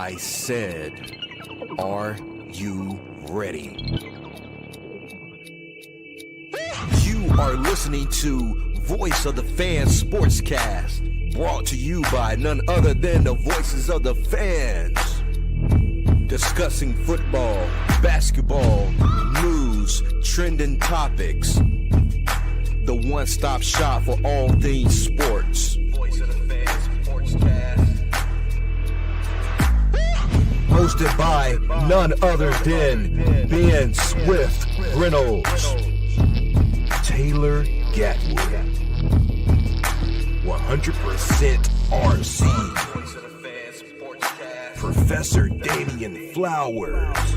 I said, are you ready? You are listening to Voice of the Fans Sportscast, brought to you by none other than the voices of the fans. Discussing football, basketball, news, trending topics. The one-stop shop for all things sports. Voice of the Fans Sportscast. Hosted by none other than Ben Swift Reynolds, Taylor Gatwood, 100% RC, Professor Damian Flowers,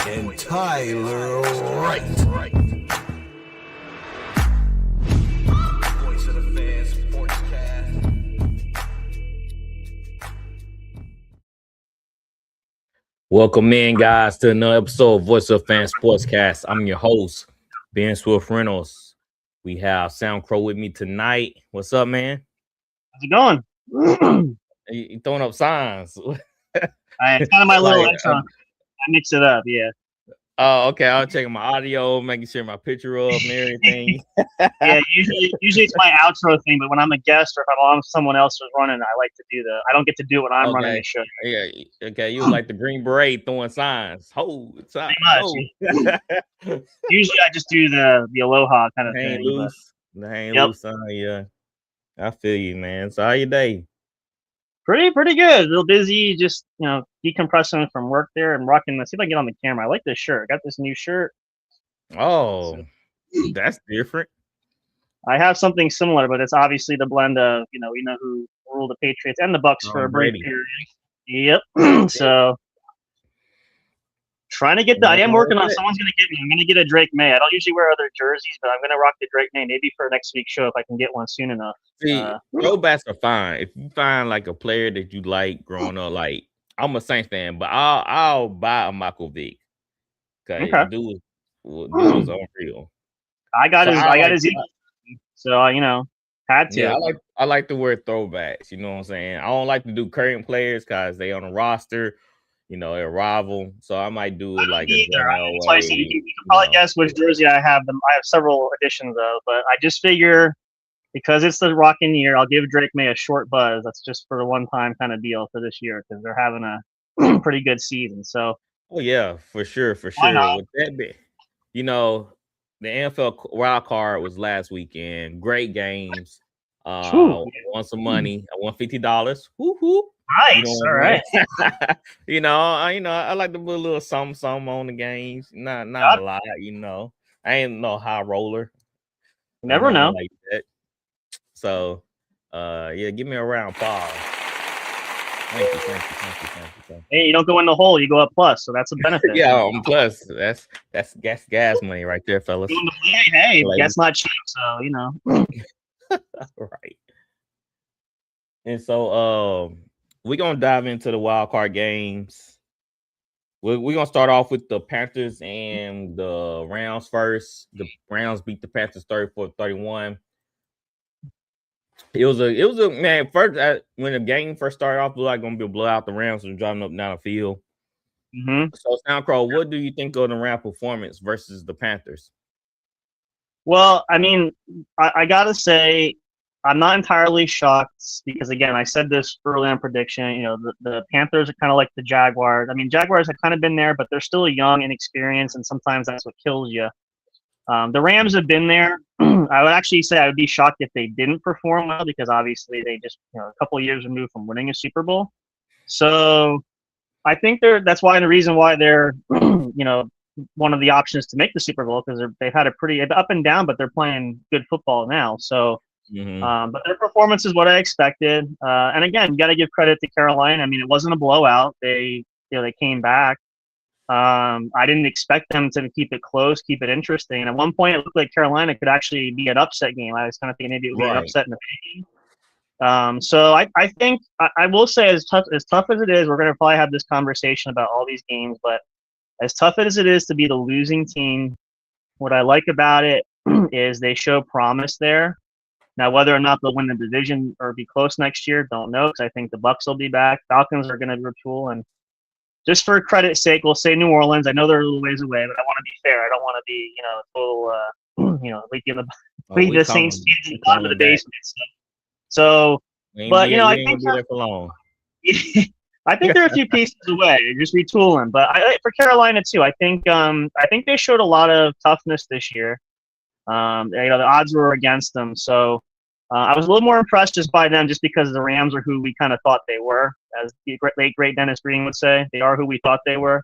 and Tyler Wright. Welcome in, guys, to another episode of Voice of Fans Sportscast. I'm your host, Ben Swift Reynolds. We have Sound Crow with me tonight. What's up, man? How's it going? You throwing up signs? It's kind of my little intro. I mix it up, yeah. Oh, okay. I was checking my audio, making sure my picture up and everything. Yeah, usually it's my outro thing, but when I'm a guest or if I'm someone else is running, I like to do I don't get to do it when I'm running the show. Yeah, okay. You like the Green Beret throwing signs. Hold, sign. Usually I just do the aloha kind of hang thing. Loose. The hang loose sign, yeah. I feel you, man. So how your day? Pretty good. A little busy, just decompressing from work there and rocking. Let's see if I can get on the camera. I like this shirt. I got this new shirt. Oh, that's different. I have something similar, but it's obviously the blend of we know who ruled the Patriots and the Bucks for a brief period. Yep. So trying to get I am working on. Someone's gonna get me. I'm gonna get a Drake Maye. I don't usually wear other jerseys, but I'm gonna rock the Drake Maye maybe for next week's show if I can get one soon enough. See, throwbacks are fine. If you find like a player that you like growing up, like I'm a Saints fan, but I'll buy a Michael Vick. Okay. Dude was unreal. I got his so had to. Yeah, I like to wear throwbacks. You know what I'm saying? I don't like to do current players because they on the roster. They're a rival. So I might do like you can probably guess which jersey I have. I have several editions of, but I just figure because it's the rocking year, I'll give Drake Maye a short buzz. That's just for the one-time kind of deal for this year because they're having a pretty good season. So, oh yeah, for sure. With that bit, the NFL Wildcard was last weekend. Great games. I won some money. I won $50. Woo-hoo. Nice. All right. I like to put a little something on the games. Not a lot. I ain't no high roller. You never know. Like that. So, give me a round of applause. Thank you. Hey, you don't go in the hole, you go up plus, so that's a benefit. Yeah, I'm plus. That's gas money right there, fellas. Hey, that's not cheap, so Right. And so, we're gonna dive into the wild card games. We're gonna start off with the Panthers and the Rams first. The Rams beat the Panthers 34-31. It was a man. First, when the game first started off, it was like gonna be a blowout. The Rams were driving up down the field. Mm-hmm. So, Soundcrow, what do you think of the Ram performance versus the Panthers? Well, I mean, I gotta say, I'm not entirely shocked because, again, I said this early on prediction. The Panthers are kind of like the Jaguars. I mean, Jaguars have kind of been there, but they're still young and inexperienced, and sometimes that's what kills you. The Rams have been there. I would actually say I would be shocked if they didn't perform well because obviously they just a couple of years removed from winning a Super Bowl. So I think that's why the reason why they're one of the options to make the Super Bowl because they've had a pretty up and down, but they're playing good football now. So. Mm-hmm. But their performance is what I expected. And again, you got to give credit to Carolina. I mean, it wasn't a blowout. They came back. I didn't expect them to keep it close, keep it interesting. And at one point, it looked like Carolina could actually be an upset game. I was kind of thinking maybe it would be an upset in the game. So I think I will say as tough as it is, we're going to probably have this conversation about all these games. But as tough as it is to be the losing team, what I like about it is they show promise there. Now, whether or not they'll win the division or be close next year, don't know, because I think the Bucks will be back. Falcons are going to retool, and just for credit's sake, we'll say New Orleans. I know they're a little ways away, but I want to be fair. I don't want to be, total, leaking the Saints fans in the bottom of the basement. So, but we I ain't think gonna be there for long. I think they're a few pieces away, just retooling. But for Carolina too, I think they showed a lot of toughness this year. The odds were against them, so I was a little more impressed just by them, just because the Rams are who we kind of thought they were, as the great Dennis Green would say. They are who we thought they were.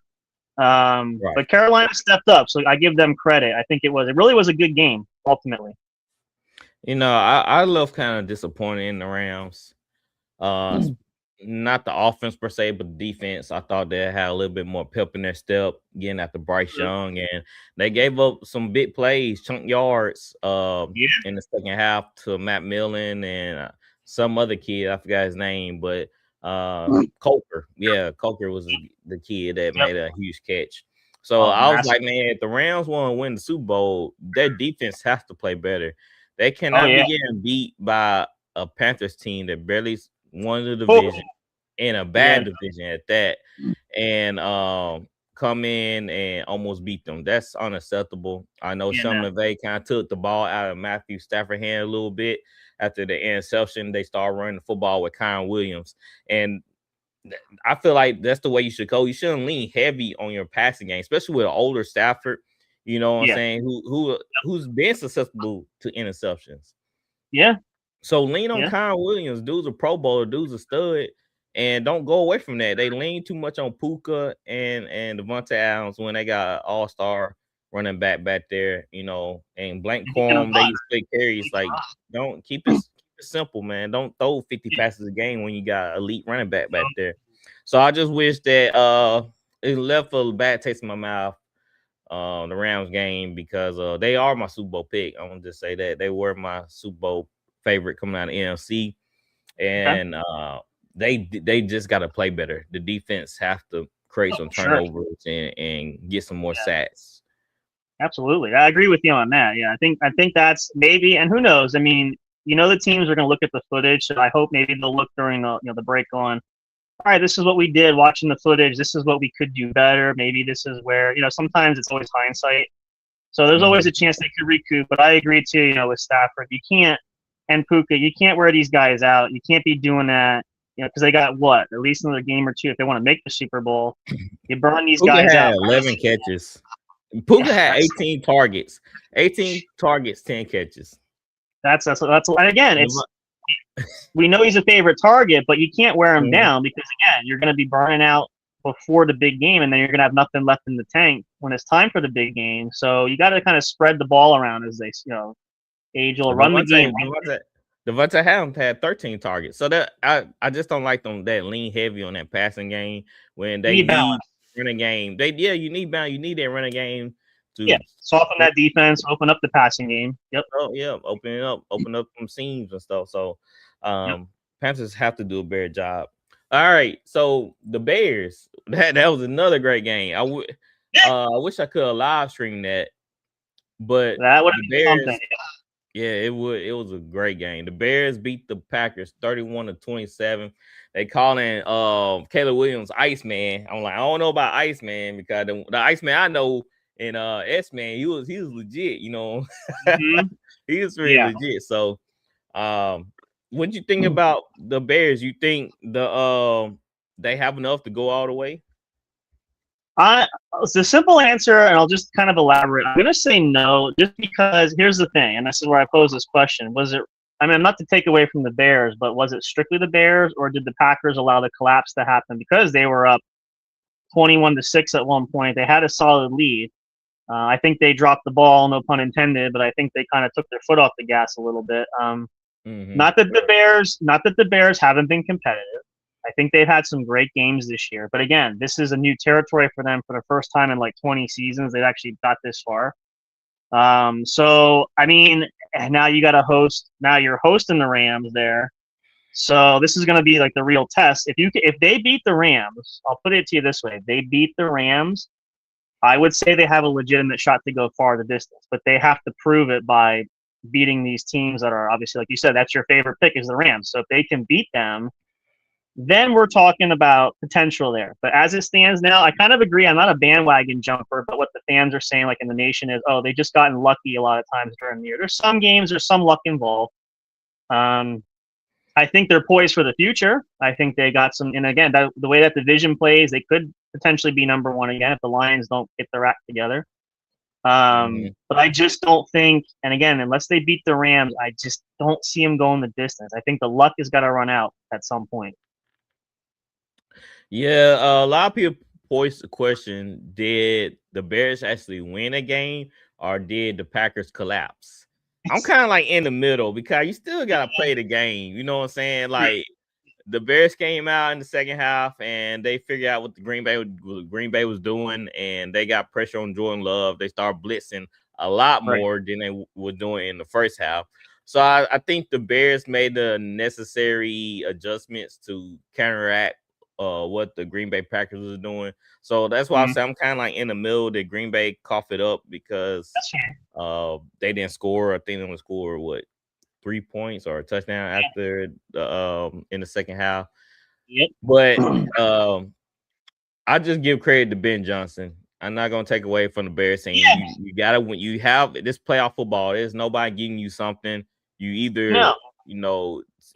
Right. But Carolina stepped up, so I give them credit. I think it really was a good game ultimately. I love kind of disappointed in the Rams. Not the offense per se, but the defense. I thought they had a little bit more pep in their step, getting after Bryce Young, and they gave up some big plays, chunk yards, in the second half to Matt Millen and some other kid. I forgot his name, but Coker. Yeah, Coker was the kid that made a huge catch. So I was like, man, if the Rams want to win the Super Bowl, their defense has to play better. They cannot be getting beat by a Panthers team that barely won the division in a bad division at that, and come in and almost beat them. That's unacceptable. I know Sean McVay kind of took the ball out of Matthew Stafford's hand a little bit after the interception. They started running the football with Kyle Williams, and I feel like that's the way you should go. You shouldn't lean heavy on your passing game, especially with an older Stafford. You know what I'm saying? Who's been susceptible to interceptions. Yeah. So lean on Kyle Williams. Dude's a Pro Bowler. Dude's a stud. And don't go away from that. They lean too much on Puka and Devontae Adams when they got an all-star running back there, and blank Corum. They split carries. Like, don't keep it simple, man. Don't throw 50 passes a game when you got elite running back there. So I just wish that it left a bad taste in my mouth, the Rams game, because they are my Super Bowl pick. I want to just say that they were my Super Bowl favorite coming out of NFC, and they just got to play better. The defense have to create some turnovers and get some more sacks. Absolutely, I agree with you on that. Yeah, I think that's maybe, and who knows? I mean, the teams are going to look at the footage, so I hope maybe they'll look during the break on. All right, this is what we did watching the footage. This is what we could do better. Maybe this is where, sometimes it's always hindsight. So there's always a chance they could recoup. But I agree too, with Stafford. You can't, and Puka, you can't wear these guys out. You can't be doing that, because they got at least another game or two if they want to make the Super Bowl. You burn these guys out. 11 catches. Puka had 18 targets. 18 targets, 10 catches. That's and again, we know he's a favorite target, but you can't wear him down, because again, you're going to be burning out before the big game, and then you're going to have nothing left in the tank when it's time for the big game. So you got to kind of spread the ball around, as they, age will run the game. Devontae Adams had 13 targets, so that I just don't like them that lean heavy on that passing game when they need running game. You need balance. You need that running game. Soften that defense, open up the passing game. Yep. Oh, yeah, open up some seams and stuff. So, Panthers have to do a better job. All right, so the Bears, that was another great game. I wish I could have live streamed that, but that would be something. Yeah, it would. It was a great game. The Bears beat the Packers 31-27. They call in Caleb Williams Iceman. I'm like, I don't know about Iceman, because the Iceman I know. And S-Man, he was legit, He was really legit. So what you think about the Bears? You think they have enough to go all the way? It's a simple answer, and I'll just kind of elaborate. I'm gonna say no, just because here's the thing, and this is where I pose this question. Not to take away from the Bears, but was it strictly the Bears, or did the Packers allow the collapse to happen because they were up 21-6 at one point? They had a solid lead. I think they dropped the ball, no pun intended, but I think they kind of took their foot off the gas a little bit. Not that the Bears haven't been competitive. I think they've had some great games this year. But again, this is a new territory for them for the first time in like 20 seasons. They've actually got this far. So I mean, now you got a host. Now you're hosting the Rams there. So this is going to be like the real test. If they beat the Rams, I'll put it to you this way: if they beat the Rams, I would say they have a legitimate shot to go far the distance, but they have to prove it by beating these teams that are obviously, like you said, that's your favorite pick is the Rams. So if they can beat them, then we're talking about potential there. But as it stands now, I kind of agree. I'm not a bandwagon jumper, but what the fans are saying, like in the nation, is, oh, they just gotten lucky a lot of times during the year. There's some games, there's some luck involved. I think they're poised for the future. I think they got some, and again, the way that division plays, they could potentially be number one again if the Lions don't get their act together. But I just don't think, and again, unless they beat the Rams, I just don't see them going the distance. I think the luck has got to run out at some point. Yeah, a lot of people voiced the question: did the Bears actually win a game, or did the Packers collapse? I'm kind of like in the middle because you still gotta play the game. You know what I'm saying? Like the Bears came out in the second half and they figured out what the Green Bay was doing, and they got pressure on Jordan Love. They started blitzing a lot more than they were doing in the first half. So I think the Bears made the necessary adjustments to counteract what the Green Bay Packers was doing. So that's why I say I'm kind of like in the middle that Green Bay coughed it up because they didn't score. I think they only scored 3 points or a touchdown after in the second half. Yep. But I just give credit to Ben Johnson. I'm not gonna take away from the Bears saying you gotta, when you have this playoff football, there's nobody giving you something. You either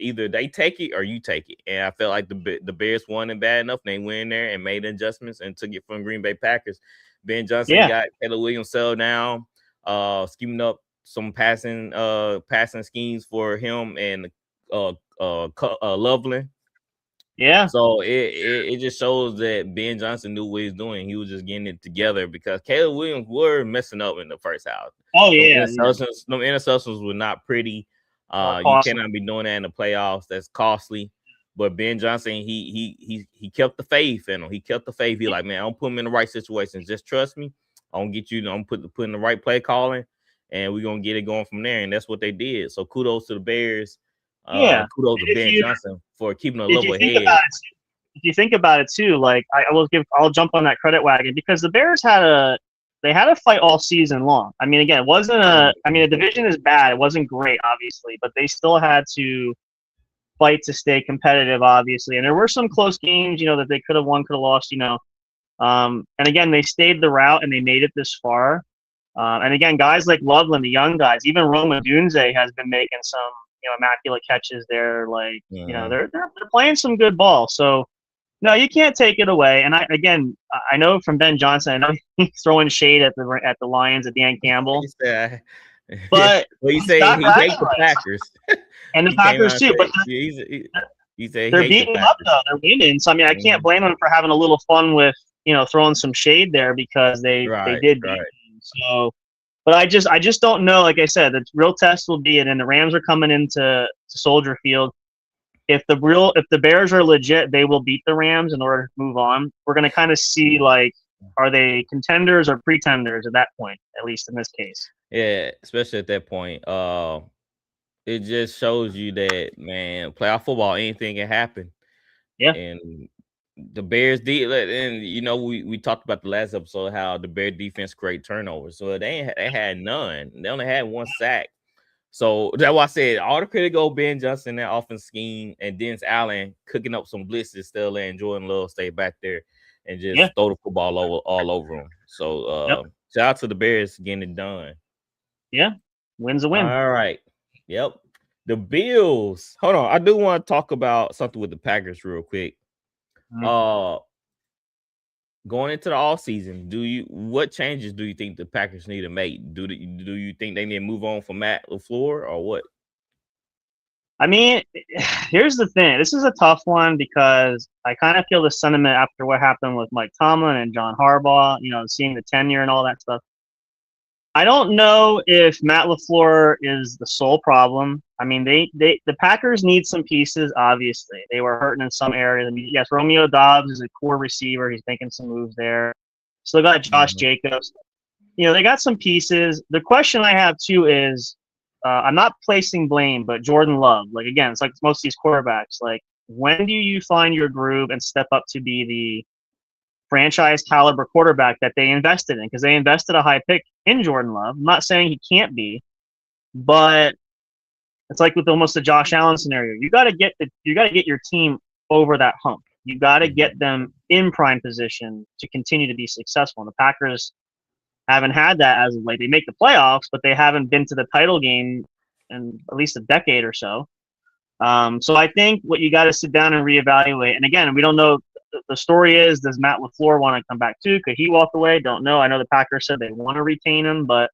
either they take it or you take it. And I felt like the Bears won it bad enough. They went in there and made adjustments and took it from Green Bay Packers. Ben Johnson got Taylor Williams settled down, scheming up some passing schemes for him and Loveland. Yeah. So it just shows that Ben Johnson knew what he was doing. He was just getting it together because Caleb Williams were messing up in the first half. Oh yeah. No interceptions were not pretty. You cannot be doing that in the playoffs. That's costly. But Ben Johnson, he kept the faith in him. He kept the faith. He like, man, I'm putting him in the right situations. Just trust me. I'm get you. I'm putting the right play calling, and we're gonna get it going from there. And that's what they did. So kudos to the Bears. Kudos to Ben Johnson for keeping a level head. If you think about it too, like I'll jump on that credit wagon because the Bears had a fight all season long. I mean, again, it wasn't the division is bad. It wasn't great, obviously, but they still had to fight to stay competitive, obviously. And there were some close games, that they could have won, could have lost, and again, they stayed the route and they made it this far. And again, guys like Loveland, the young guys, even Roma Dunze has been making some, immaculate catches there. Like, they're playing some good ball. So, no, you can't take it away. And I know from Ben Johnson, I know he's throwing shade at the Lions, at Dan Campbell. But he say he hates the Packers. And the Packers too. But they're beating them up though. They're winning. So I can't blame them for having a little fun with, throwing some shade there because they did beat them. So but I just don't know. Like I said, the real test will be it, and the Rams are coming into Soldier Field. If the Bears are legit, they will beat the Rams in order to move on. We're going to kind of see, like, are they contenders or pretenders at that point, at least in this case. Yeah, especially at that point. It just shows you that, man, playoff football, anything can happen. Yeah. And the Bears did, and we talked about the last episode how the Bears defense create turnovers. So they had none. They only had one sack. So that's why I said all the credit go Ben Johnson, that offense scheme, and Dennis Allen cooking up some blitzes, still letting Jordan Love stay back there and just throw the football all over him. So shout out to the Bears getting it done. Yeah, win's a win. All right. Yep. The Bills. Hold on. I do want to talk about something with the Packers real quick. Going into the offseason, what changes do you think the Packers need to make? Do you think they need to move on from Matt LaFleur or what? I mean, here's the thing. This is a tough one because I kind of feel the sentiment after what happened with Mike Tomlin and John Harbaugh, seeing the tenure and all that stuff. I don't know if Matt LaFleur is the sole problem. I mean, the Packers need some pieces, obviously. They were hurting in some areas. I mean, yes, Romeo Doubs is a core receiver. He's making some moves there. Still got Josh Jacobs. They got some pieces. The question I have, too, is I'm not placing blame, but Jordan Love. Like, again, it's like most of these quarterbacks. Like, when do you find your groove and step up to be the franchise caliber quarterback that they invested in? Because they invested a high pick in Jordan Love. I'm not saying he can't be, But it's like with almost the Josh Allen scenario. You got to get your team over that hump. You got to get them in prime position to continue to be successful. And the Packers haven't had that as of late. They make the playoffs, but they haven't been to the title game in at least a decade or so. So I think what you got to sit down and reevaluate. And again, we don't know. The story is, does Matt LaFleur want to come back too? Could he walk away? Don't know. I know the Packers said they want to retain him, but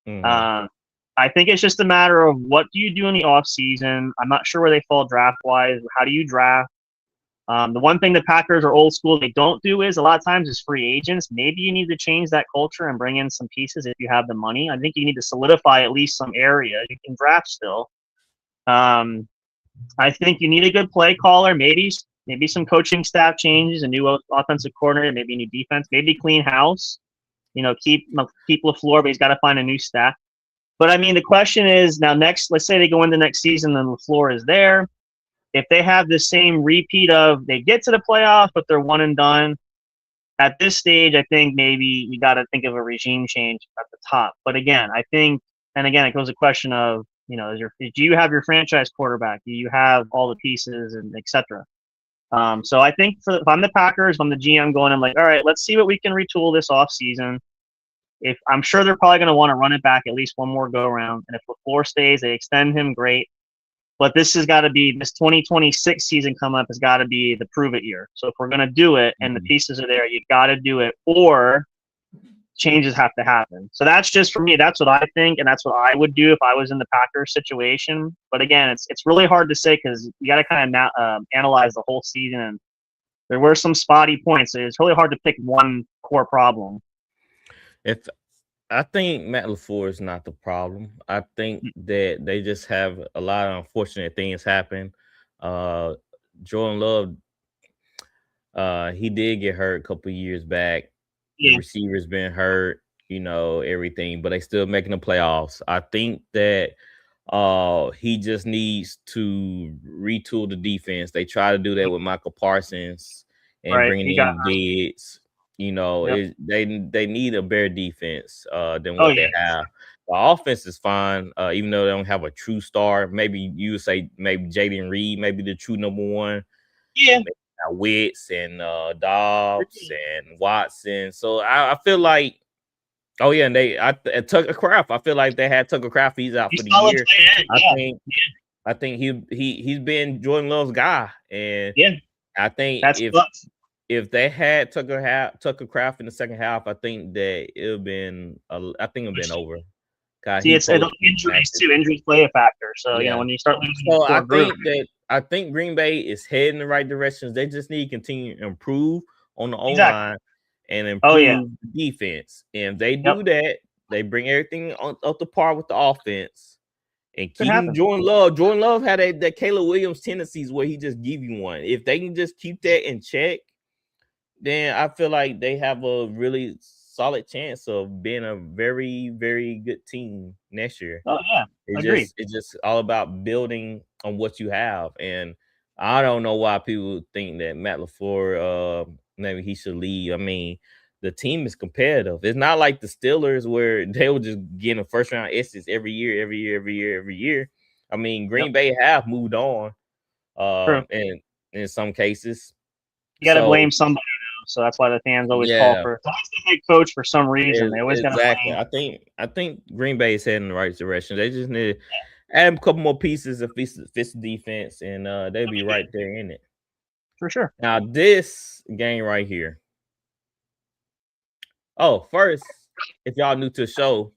I think it's just a matter of what do you do in the offseason. I'm not sure where they fall draft-wise. How do you draft? The one thing the Packers are old school they don't do is a lot of times is free agents. Maybe you need to change that culture and bring in some pieces if you have the money. I think you need to solidify at least some areas. You can draft still. I think you need a good play caller, maybe some coaching staff changes, a new offensive coordinator, maybe a new defense, maybe clean house. Keep LaFleur, but he's got to find a new staff. But I mean, the question is now next, let's say they go into next season and LaFleur is there. If they have the same repeat of they get to the playoffs, but they're one and done, at this stage, I think maybe you got to think of a regime change at the top. But again, I think, and again, it goes a question of, do you have your franchise quarterback? Do you have all the pieces and et cetera? So I think if I'm the Packers, if I'm the GM going, I'm like, all right, let's see what we can retool this offseason. If I'm sure they're probably going to want to run it back at least one more go around. And if LaFleur stays, they extend him, great. But this has got to be this 2026 season come up has got to be the prove it year. So if we're going to do it and the pieces are there, you got to do it, or changes have to happen. So that's just for me. That's what I think, and that's what I would do if I was in the Packers situation. But again, it's really hard to say because you got to kind of analyze the whole season, and there were some spotty points. So it's really hard to pick one core problem. I think Matt LaFleur is not the problem. I think that they just have a lot of unfortunate things happen. Jordan Love, he did get hurt a couple of years back. The receiver's been hurt, everything, but they still making the playoffs. I think that he just needs to retool the defense. They try to do that with Michael Parsons and bringing in bids. They need a better defense than what they have. The offense is fine, even though they don't have a true star. Maybe you would say maybe Jaden Reed, maybe the true number one. Yeah. Witts and Dobbs and Watson. So I feel like, and Tucker Kraft. I feel like they had Tucker Kraft. He's out for the year. I think he's been Jordan Love's guy, and I think if they had Tucker Kraft in the second half, I think that it'd been over. See, it's injuries too. Injuries play a factor. So when you start losing, so I think Green Bay is heading in the right directions. They just need to continue to improve on the O-line and improve the defense. And if they do that, they bring everything up to par with the offense and keep Jordan Love. Jordan Love had that Caleb Williams tendencies where he just give you one. If they can just keep that in check, then I feel like they have a really solid chance of being a very, very good team next year. Oh yeah, it's just all about building on what you have, and I don't know why people think that Matt LaFleur maybe he should leave. I mean, the team is competitive. It's not like the Steelers where they were just getting a first round exits every year. I mean, Green Bay have moved on, and in some cases, you got to blame somebody. So that's why the fans always call for the head coach for some reason. They always got to blame. I think Green Bay is heading in the right direction. They just need to add a couple more pieces of fits defense, and they'll be right there in it. For sure. Now, this game right here. Oh, first, if y'all new to the show,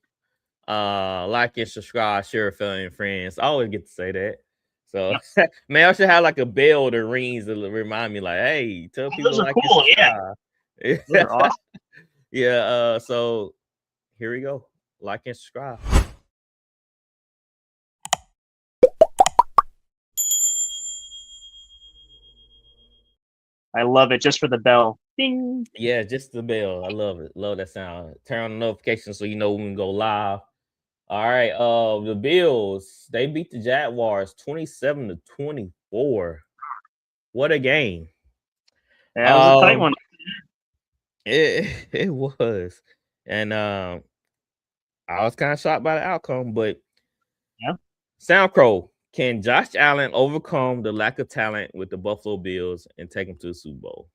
like and subscribe, share with family and friends. I always get to say that. So, man, I should have like a bell that rings to remind me, like, hey, tell people those are like cool, Those are awesome. So here we go. Like and subscribe. I love it just for the bell. Ding. Yeah, just the bell. I love it. Love that sound. Turn on the notifications so you know when we go live. All right. The Bills, they beat the Jaguars 27-24. What a game. Yeah, it was a tight one. It was. And I was kind of shocked by the outcome, but Yeah. SoundCrow, can Josh Allen overcome the lack of talent with the Buffalo Bills and take them to the Super Bowl?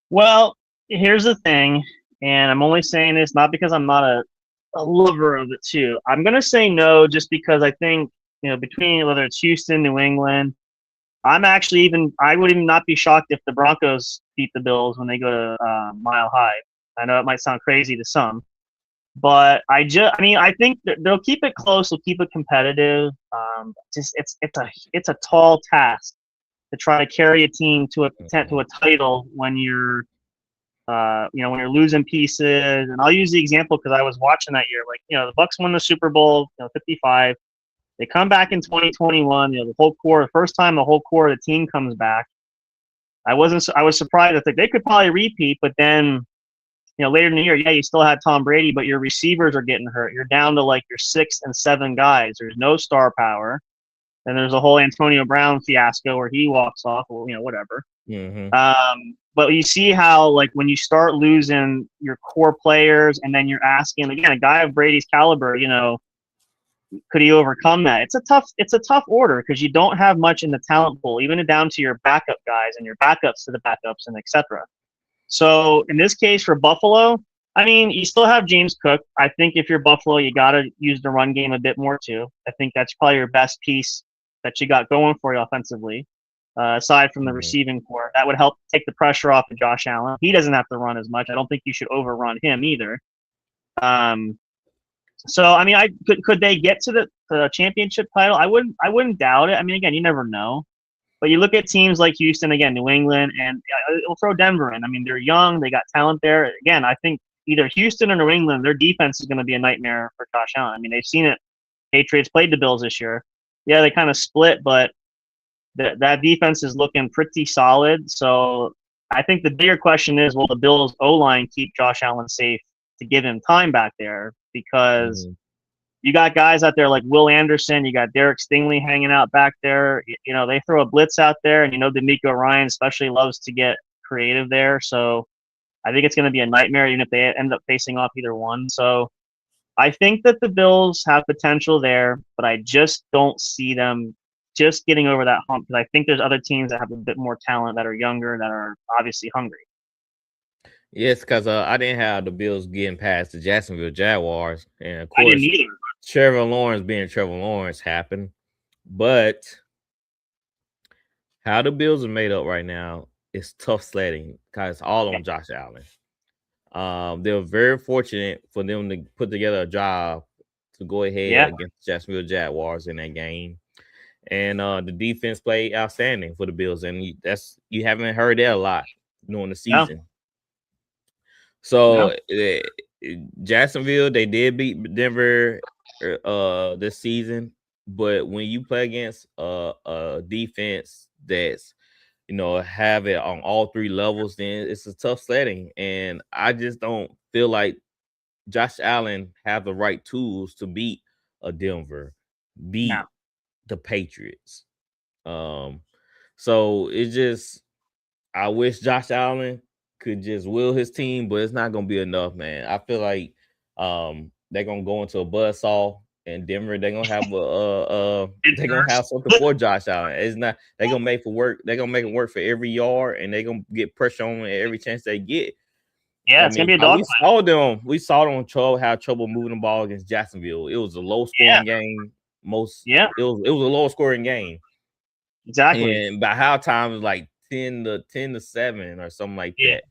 Well, here's the thing, and I'm only saying this not because I'm not a lover of it too. I'm gonna say no just because I think, between whether it's Houston, New England, I would even not be shocked if the Broncos beat the Bills when they go to Mile High. I know it might sound crazy to some, but I think they'll keep it close. They'll keep it competitive. It's a tall task to try to carry a team to a title when you're when you're losing pieces. And I'll use the example because I was watching that year. Like, the Bucks won the Super Bowl, 55. They come back in 2021. The whole core, the first time the whole core of the team comes back. I was surprised. I think they could probably repeat, but then, later in the year, you still had Tom Brady, but your receivers are getting hurt. You're down to like your 6 and 7 guys. There's no star power. And there's a whole Antonio Brown fiasco where he walks off, whatever. Mm-hmm. But you see how, like, when you start losing your core players and then you're asking, again, a guy of Brady's caliber, could he overcome that? It's a tough order because you don't have much in the talent pool, even down to your backup guys and your backups to the backups and etc. So in this case for Buffalo, I mean, you still have James Cook. I think if you're Buffalo, you got to use the run game a bit more too. I think that's probably your best piece that you got going for you offensively, aside from the receiving core. That would help take the pressure off of Josh Allen. He doesn't have to run as much. I don't think you should overrun him either. So I mean, could they get to the championship title? I wouldn't doubt it. I mean, again, you never know. But you look at teams like Houston, again, New England, and we'll throw Denver in. I mean, they're young, they got talent there. Again, I think either Houston or New England, their defense is going to be a nightmare for Josh Allen. I mean, they've seen it. Patriots played the Bills this year. Yeah, they kind of split, but that defense is looking pretty solid. So I think the bigger question is, will the Bills O-line keep Josh Allen safe to give him time back there? Because you got guys out there like Will Anderson, you got Derek Stingley hanging out back there. They throw a blitz out there, and DeMeco Ryan especially loves to get creative there. So I think it's going to be a nightmare, even if they end up facing off either one. So I think that the Bills have potential there, but I just don't see them just getting over that hump because I think there's other teams that have a bit more talent that are younger, that are obviously hungry. Yes, because I didn't have the Bills getting past the Jacksonville Jaguars, and of I course, didn't either. Trevor Lawrence being Trevor Lawrence happened. But how the Bills are made up right now is tough sledding because it's all on Josh Allen. They were very fortunate for them to put together a job to go ahead against the Jacksonville Jaguars in that game. And the defense played outstanding for the Bills, and you haven't heard that a lot during the season. No. So Jacksonville, they did beat Denver this season, but when you play against a defense that's have it on all 3 levels, then it's a tough sledding. And I just don't feel like Josh Allen have the right tools to beat a Denver, beat the Patriots. So it's just, I wish Josh Allen could just will his team, but it's not gonna be enough, man. I feel like they're gonna go into a buzzsaw, and Denver they're gonna have they're gonna have something for Josh Allen. It's not they're gonna make for work. They're gonna make him work for every yard, and they're gonna get pressure on him every chance they get. Yeah, it's gonna be a dog. We saw them have trouble moving the ball against Jacksonville. It was a low scoring game. It was a low scoring game. Exactly. And by halftime it was like 10 to 7 or something like that.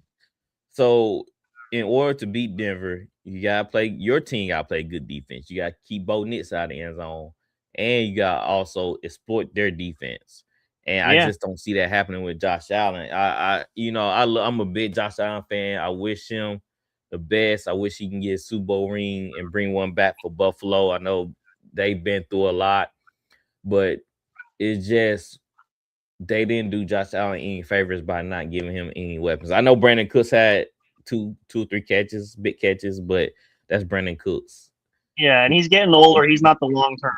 So in order to beat Denver, your team gotta play good defense. You gotta keep Bo Nix out of the end zone, and you gotta also exploit their defense. And I just don't see that happening with Josh Allen. I'm a big Josh Allen fan. I wish him the best. I wish he can get a Super Bowl ring and bring one back for Buffalo. I know they've been through a lot, but it's just they didn't do Josh Allen any favors by not giving him any weapons. I know Brandon Cooks had two or three catches, big catches, but that's Brandon Cooks. Yeah, and he's getting older. He's not the long term,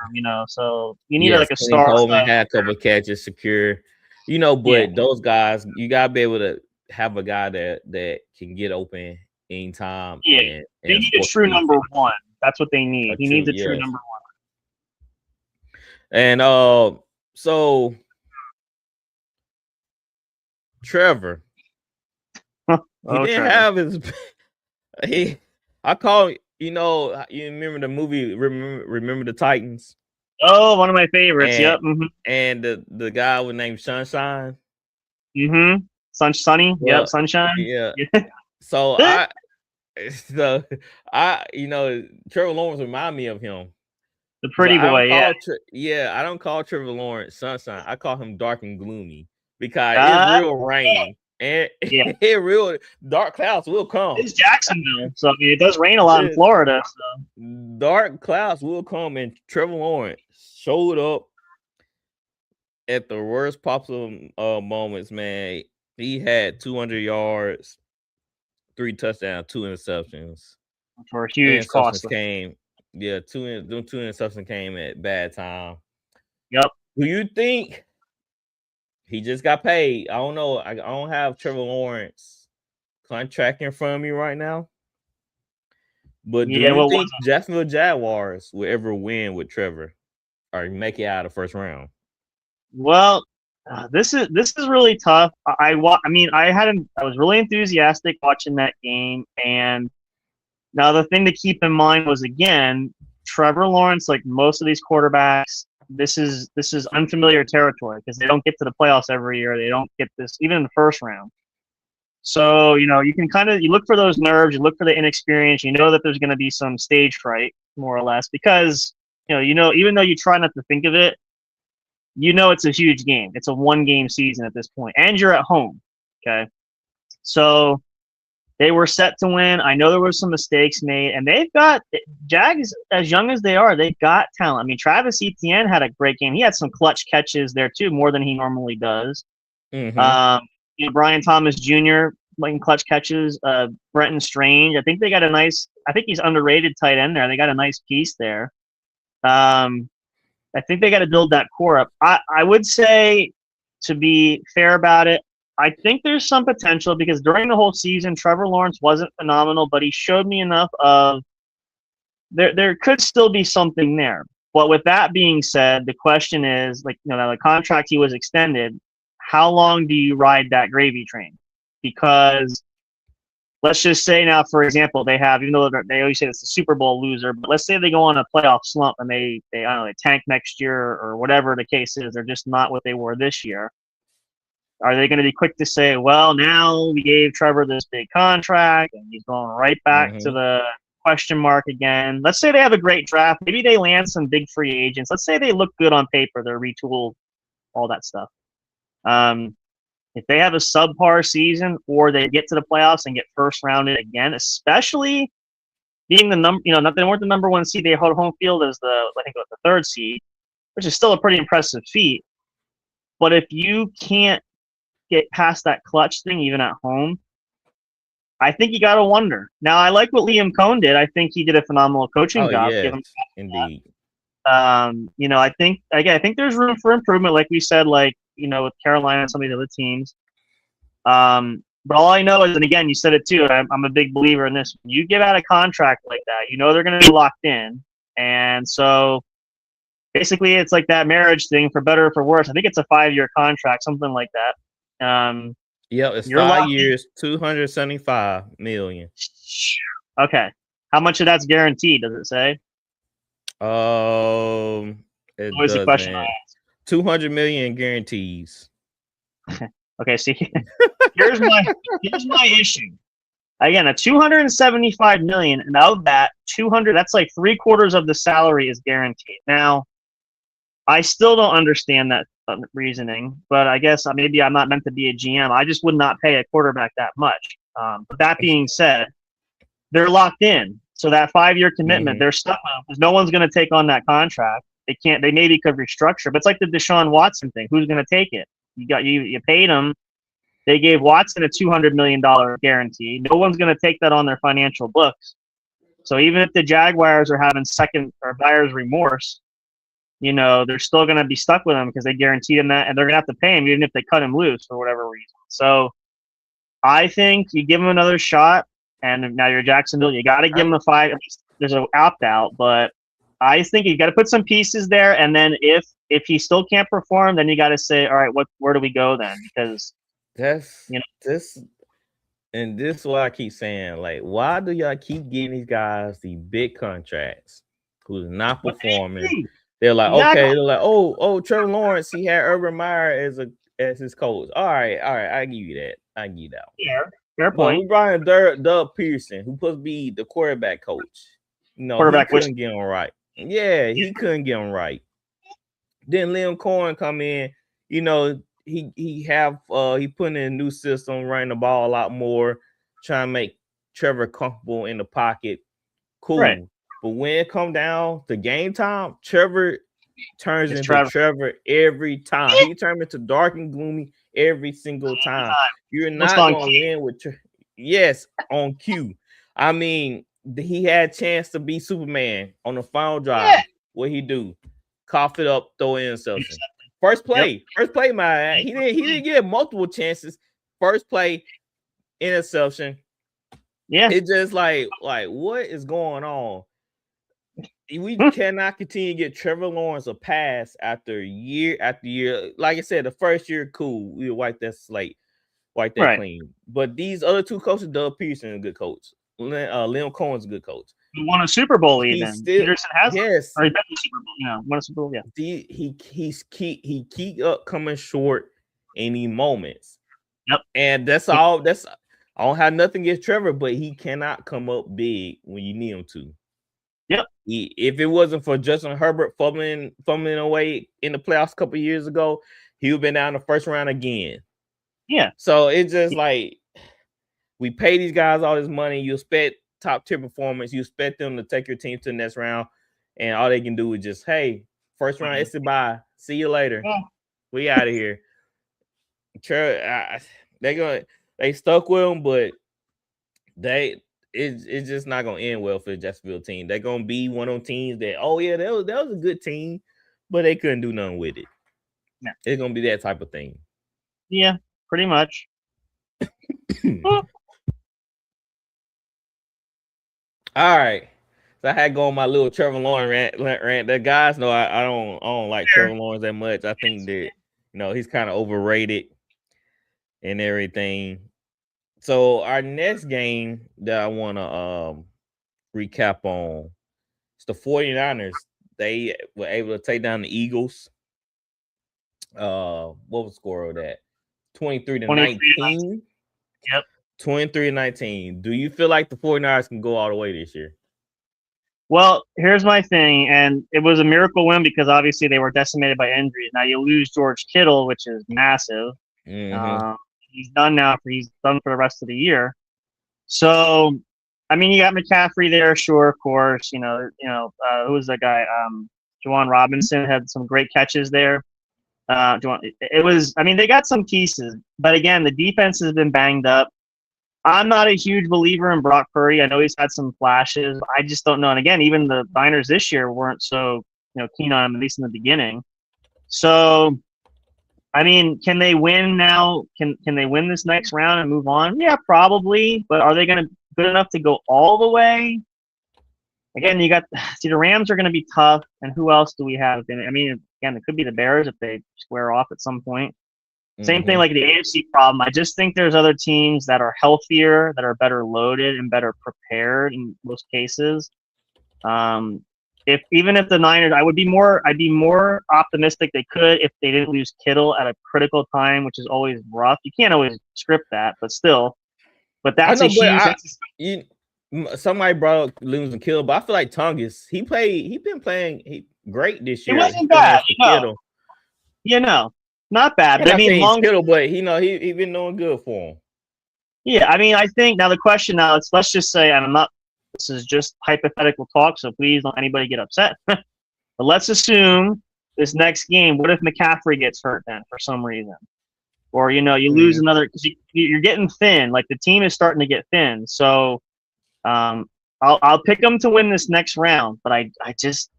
so you need like a star. Coleman had a couple of catches secure, but those guys, you gotta be able to have a guy that can get open anytime. Yeah, they need a true number one. That's what they need. He needs a true number one. And so Trevor, he Oh, didn't Trevor. have his he I call you know, you remember the movie Remember the Titans? Oh, one of my favorites. And Yep. Mm-hmm. and the guy was named Sunshine. Mm-hmm. Sunny. Yep. Well, Sunshine. yeah. Yeah. So so Trevor Lawrence remind me of him. The But pretty I don't boy. Yeah. call I don't call Trevor Lawrence Sunshine. I call him dark and gloomy because it's Uh, real rain and yeah. it real dark clouds will come. It's Jacksonville, so I mean, it does rain a lot in Florida. So. Dark clouds will come, and Trevor Lawrence showed up at the worst possible moments. Man, he had 200 yards, 3 touchdowns, 2 interceptions. For a The huge cost. interceptions came, yeah, two interceptions came at bad time. Yep. Who you think? He just got paid. I don't know. I don't have Trevor Lawrence contract in front of me right now. But do Yeah. you Well, think Jacksonville Jaguars will ever win with Trevor or make it out of the first round? well, this is really tough. I mean, I was really enthusiastic watching that game, and now the thing to keep in mind was, again, Trevor Lawrence, like most of these quarterbacks, this is unfamiliar territory because they don't get to the playoffs every year. They don't get this even in the first round. So, you can you look for those nerves, you look for the inexperience, you know that there's going to be some stage fright, more or less, because, even though you try not to think of it, it's a huge game. It's a 1-game season at this point, and you're at home. Okay. So they were set to win. I know there were some mistakes made, and they've got Jags, as young as they are, they've got talent. I mean, Travis Etienne had a great game. He had some clutch catches there too, more than he normally does. Mm-hmm. Brian Thomas Jr. making clutch catches. Brenton Strange. I think he's underrated tight end there. They got a nice piece there. I think they got to build that core up. I would say, to be fair about it, I think there's some potential because during the whole season, Trevor Lawrence wasn't phenomenal, but he showed me enough of there could still be something there. But with that being said, the question is, the contract he was extended, how long do you ride that gravy train? Because let's just say now, for example, they have, even though they always say it's a Super Bowl loser, but let's say they go on a playoff slump and they I don't know, they tank next year or whatever the case is. They're just not what they were this year. Are they going to be quick to say, well, now we gave Trevor this big contract and he's going right back to the question mark again? Let's say they have a great draft. Maybe they land some big free agents. Let's say they look good on paper. They're retooled, all that stuff. If they have a subpar season or they get to the playoffs and get first rounded again, especially being they weren't the number 1 seed. They held home field as the 3rd seed, which is still a pretty impressive feat. But if you can't get past that clutch thing, even at home, I think you got to wonder. Now, I like what Liam Cohn did. I think he did a phenomenal coaching job. Yeah, indeed. I think there's room for improvement, like we said, with Carolina and some of the other teams. But all I know is, and again, you said it too, I'm a big believer in this. When you get out a contract like that, they're going to be locked in. And so basically it's like that marriage thing, for better or for worse. I think it's a 5-year contract, something like that. It's 5 years, $275 million. Okay. How much of that's guaranteed, does it say? It Always the question I ask. $200 million guarantees. Okay, see, here's my issue. Again, a $275 million, and of that, 200, that's like 3/4 of the salary is guaranteed. Now, I still don't understand that reasoning, but I guess maybe I'm not meant to be a GM. I just would not pay a quarterback that much. But that being said, they're locked in. So that 5-year commitment, they're stuck with because no one's going to take on that contract. They can't. They maybe could restructure, but it's like the Deshaun Watson thing. Who's going to take it? You paid him. They gave Watson a $200 million guarantee. No one's going to take that on their financial books. So even if the Jaguars are having second or buyer's remorse, they're still going to be stuck with him because they guaranteed him that, and they're going to have to pay him even if they cut him loose for whatever reason. So I think you give him another shot, and now you're Jacksonville. You got to give him a 5. At least there's an opt-out, but I think you got to put some pieces there, and then if he still can't perform, then you got to say, all right, where do we go then? Because this and this is what I keep saying. Like, why do y'all keep getting these guys the big contracts who's not performing? They're like, exactly. okay, they're like, oh, Trevor Lawrence, he had Urban Meyer as his coach. All right, I give you that. I give you that. Fair But point. we brought in Doug Pearson, who supposed to be the quarterback coach. No, Quarterback he couldn't get him right. Yeah, he couldn't get him right. Then Liam Cohen come in. You know, he putting in a new system, running the ball a lot more, trying to make Trevor comfortable in the pocket. Cool. Right. But when it come down to game time, Trevor turns into Trevor every time. He turns into dark and gloomy every single time. You're not going to win with yes, on cue. I mean, he had a chance to be Superman on the final drive. Yeah. What he do? Cough it up, throw in interception. First play, man. He didn't get multiple chances. First play, interception. Yeah. It's just like what is going on? We cannot continue to get Trevor Lawrence a pass after year after year. Like I said, the first year, cool. We wipe that slate, wipe that clean. But these other two coaches, Doug Pearson is a good coach. Liam Cohen's a good coach. He won a Super Bowl even. Peterson has yes. Or he been to Super Bowl. Yeah, won a Super Bowl. Yeah. He keep up coming short any moments. Yep. And that's all. I don't have nothing against Trevor, but he cannot come up big when you need him to. Yep. If it wasn't for Justin Herbert fumbling away in the playoffs a couple of years ago, he would have been down the first round again. Yeah. So it's just like we pay these guys all this money. You expect top tier performance. You expect them to take your team to the next round, and all they can do is just, hey, first round, it's goodbye. See you later. Yeah. We out of here. They stuck with him, but it's just not gonna end well for the Jacksonville team. They're gonna be one of those teams that, that was a good team, but they couldn't do nothing with it. No. It's gonna be that type of thing. Yeah, pretty much. All right. So I had to go on my little Trevor Lawrence rant. The guys know I don't like Trevor Lawrence that much. I think that he's kind of overrated and everything. So our next game that I want to recap on is the 49ers. They were able to take down the Eagles. What was the score of that? 23-19. Yep. 23-19. Do you feel like the 49ers can go all the way this year? Well, here's my thing, and it was a miracle win because obviously they were decimated by injuries. Now you lose George Kittle, which is massive. Mm-hmm. He's done now. He's done for the rest of the year. So, I mean, you got McCaffrey there, sure, of course. Who was that guy? Juwan Robinson had some great catches there. They got some pieces, but again, the defense has been banged up. I'm not a huge believer in Brock Purdy. I know he's had some flashes. I just don't know. And again, even the Niners this year weren't so keen on him, at least in the beginning. So, I mean, can they win now? Can they win this next round and move on? Yeah, probably. But are they going to be good enough to go all the way? Again, the Rams are going to be tough. And who else do we have? I mean, again, it could be the Bears if they square off at some point. Same thing like the AFC problem. I just think there's other teams that are healthier, that are better loaded and better prepared in most cases. Even if the Niners, I'd be more optimistic they could if they didn't lose Kittle at a critical time, which is always rough. You can't always script that, but still. But that's huge. Somebody brought up losing Kittle, but I feel like Tongus, he's been playing great this year. It wasn't bad, not bad. But I mean, Kittle, but he been doing good for him. Yeah, I mean, I think now the question let's just say, and this is just hypothetical talk, so please don't anybody get upset. But let's assume this next game, what if McCaffrey gets hurt then for some reason? Or, you lose another, because you're getting thin. Like, the team is starting to get thin. So I'll pick them to win this next round, but I just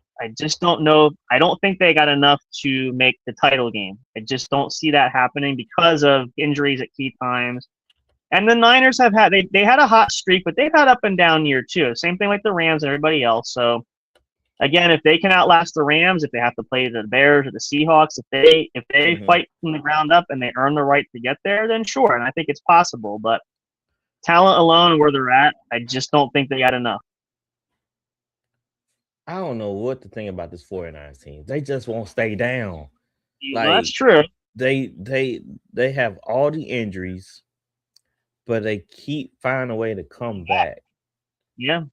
don't know. I don't think they got enough to make the title game. I just don't see that happening because of injuries at key times. And the Niners have had they had a hot streak, but they've had up and down year too. Same thing like the Rams and everybody else. So again, if they can outlast the Rams, if they have to play the Bears or the Seahawks, if they fight from the ground up and they earn the right to get there, then sure. And I think it's possible. But talent alone, where they're at, I just don't think they got enough. I don't know what to think about this 49ers team. They just won't stay down. Well, that's true. They have all the injuries, but they keep finding a way to come back. Yeah.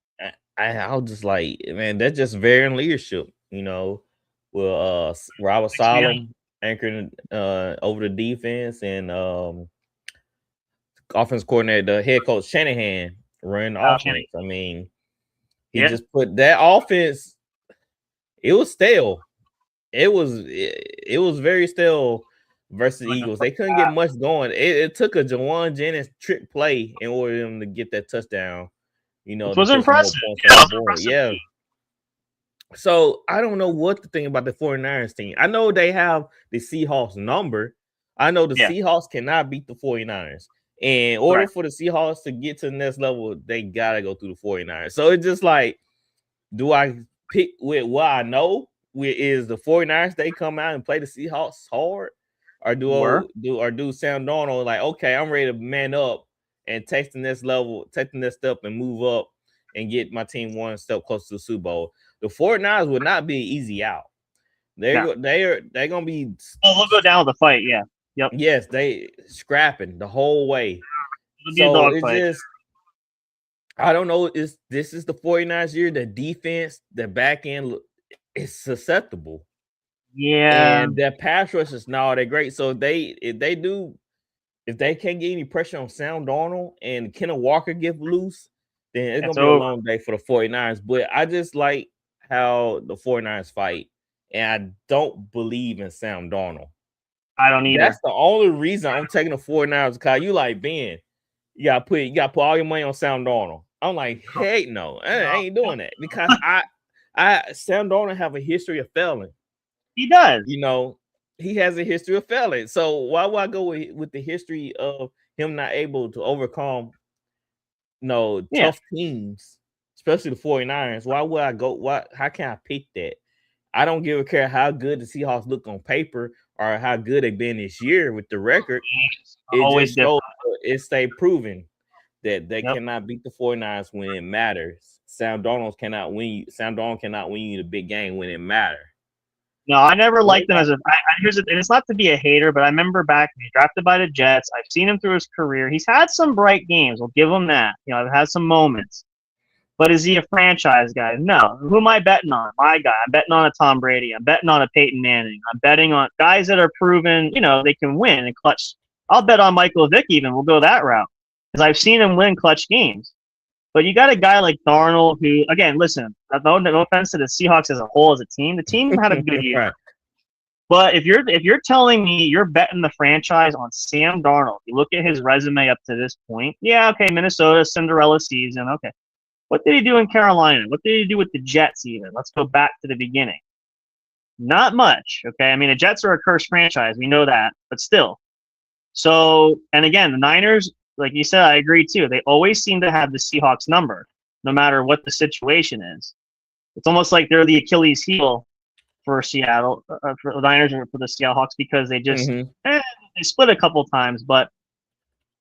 I was just like, man, that's just varying leadership, you know. Well, Robert Saleh anchoring over the defense, and offense coordinator, the head coach Shanahan running the offense. I mean, he just put that offense. It was stale. It was very stale versus the Eagles. They couldn't get much going. It took a Jawan Jennings trick play in order for them to get that touchdown. You know, it was impressive. Yeah. So I don't know what to think about the 49ers team. I know they have the Seahawks number. I know the Seahawks cannot beat the 49ers. In order for the Seahawks to get to the next level, they gotta go through the 49ers. So it's just like, do I pick with what I know? Is the 49ers they come out and play the Seahawks hard? Or do Sam Darnold like, okay, I'm ready to man up and take the next level, take the next step and move up and get my team one step closer to the Super Bowl. The 49ers would not be an easy out. They're gonna be we'll go down with the fight, yeah. Yep. Yes, they scrapping the whole way. So it's just, I don't know. This is the 49ers year. The defense, the back end is susceptible. Yeah. And their pass rush is not all that great. So if they can't get any pressure on Sam Darnold and Kenneth Walker get loose, then it's going to be a long day for the 49ers. But I just like how the 49ers fight. And I don't believe in Sam Darnold. I don't either. That's the only reason I'm taking the 49ers, because you like, Ben, you gotta put all your money on Sam Darnold. I'm like, hey, no, I ain't doing that, because Sam Darnold have a history of failing. He does. You know, he has a history of failing. So why would I go with the history of him not able to overcome tough teams, especially the 49ers? Why would I go? How can I pick that? I don't give a care how good the Seahawks look on paper or how good they've been this year with the record. It stay proven that they cannot beat the 49ers when it matters. Sam Darnold cannot win you the big game when it matters. No, I never liked him as and it's not to be a hater, but I remember back when he was drafted by the Jets. I've seen him through his career. He's had some bright games. I'll give him that. You know, I've had some moments. But is he a franchise guy? No. Who am I betting on? My guy. I'm betting on a Tom Brady. I'm betting on a Peyton Manning. I'm betting on guys that are proven, they can win and clutch. I'll bet on Michael Vick even. We'll go that route, because I've seen him win clutch games. But you got a guy like Darnold who, again, listen, no offense to the Seahawks as a whole as a team. The team had a good year. Right. But if you're telling me you're betting the franchise on Sam Darnold, you look at his resume up to this point. Yeah, okay, Minnesota, Cinderella season. Okay. What did he do in Carolina? What did he do with the Jets even? Let's go back to the beginning. Not much, okay? I mean, the Jets are a cursed franchise. We know that, but still. So, and again, the Niners, like you said, I agree too. They always seem to have the Seahawks number, no matter what the situation is. It's almost like they're the Achilles heel for Seattle, for the Niners or for the Seahawks, because they just they split a couple times, but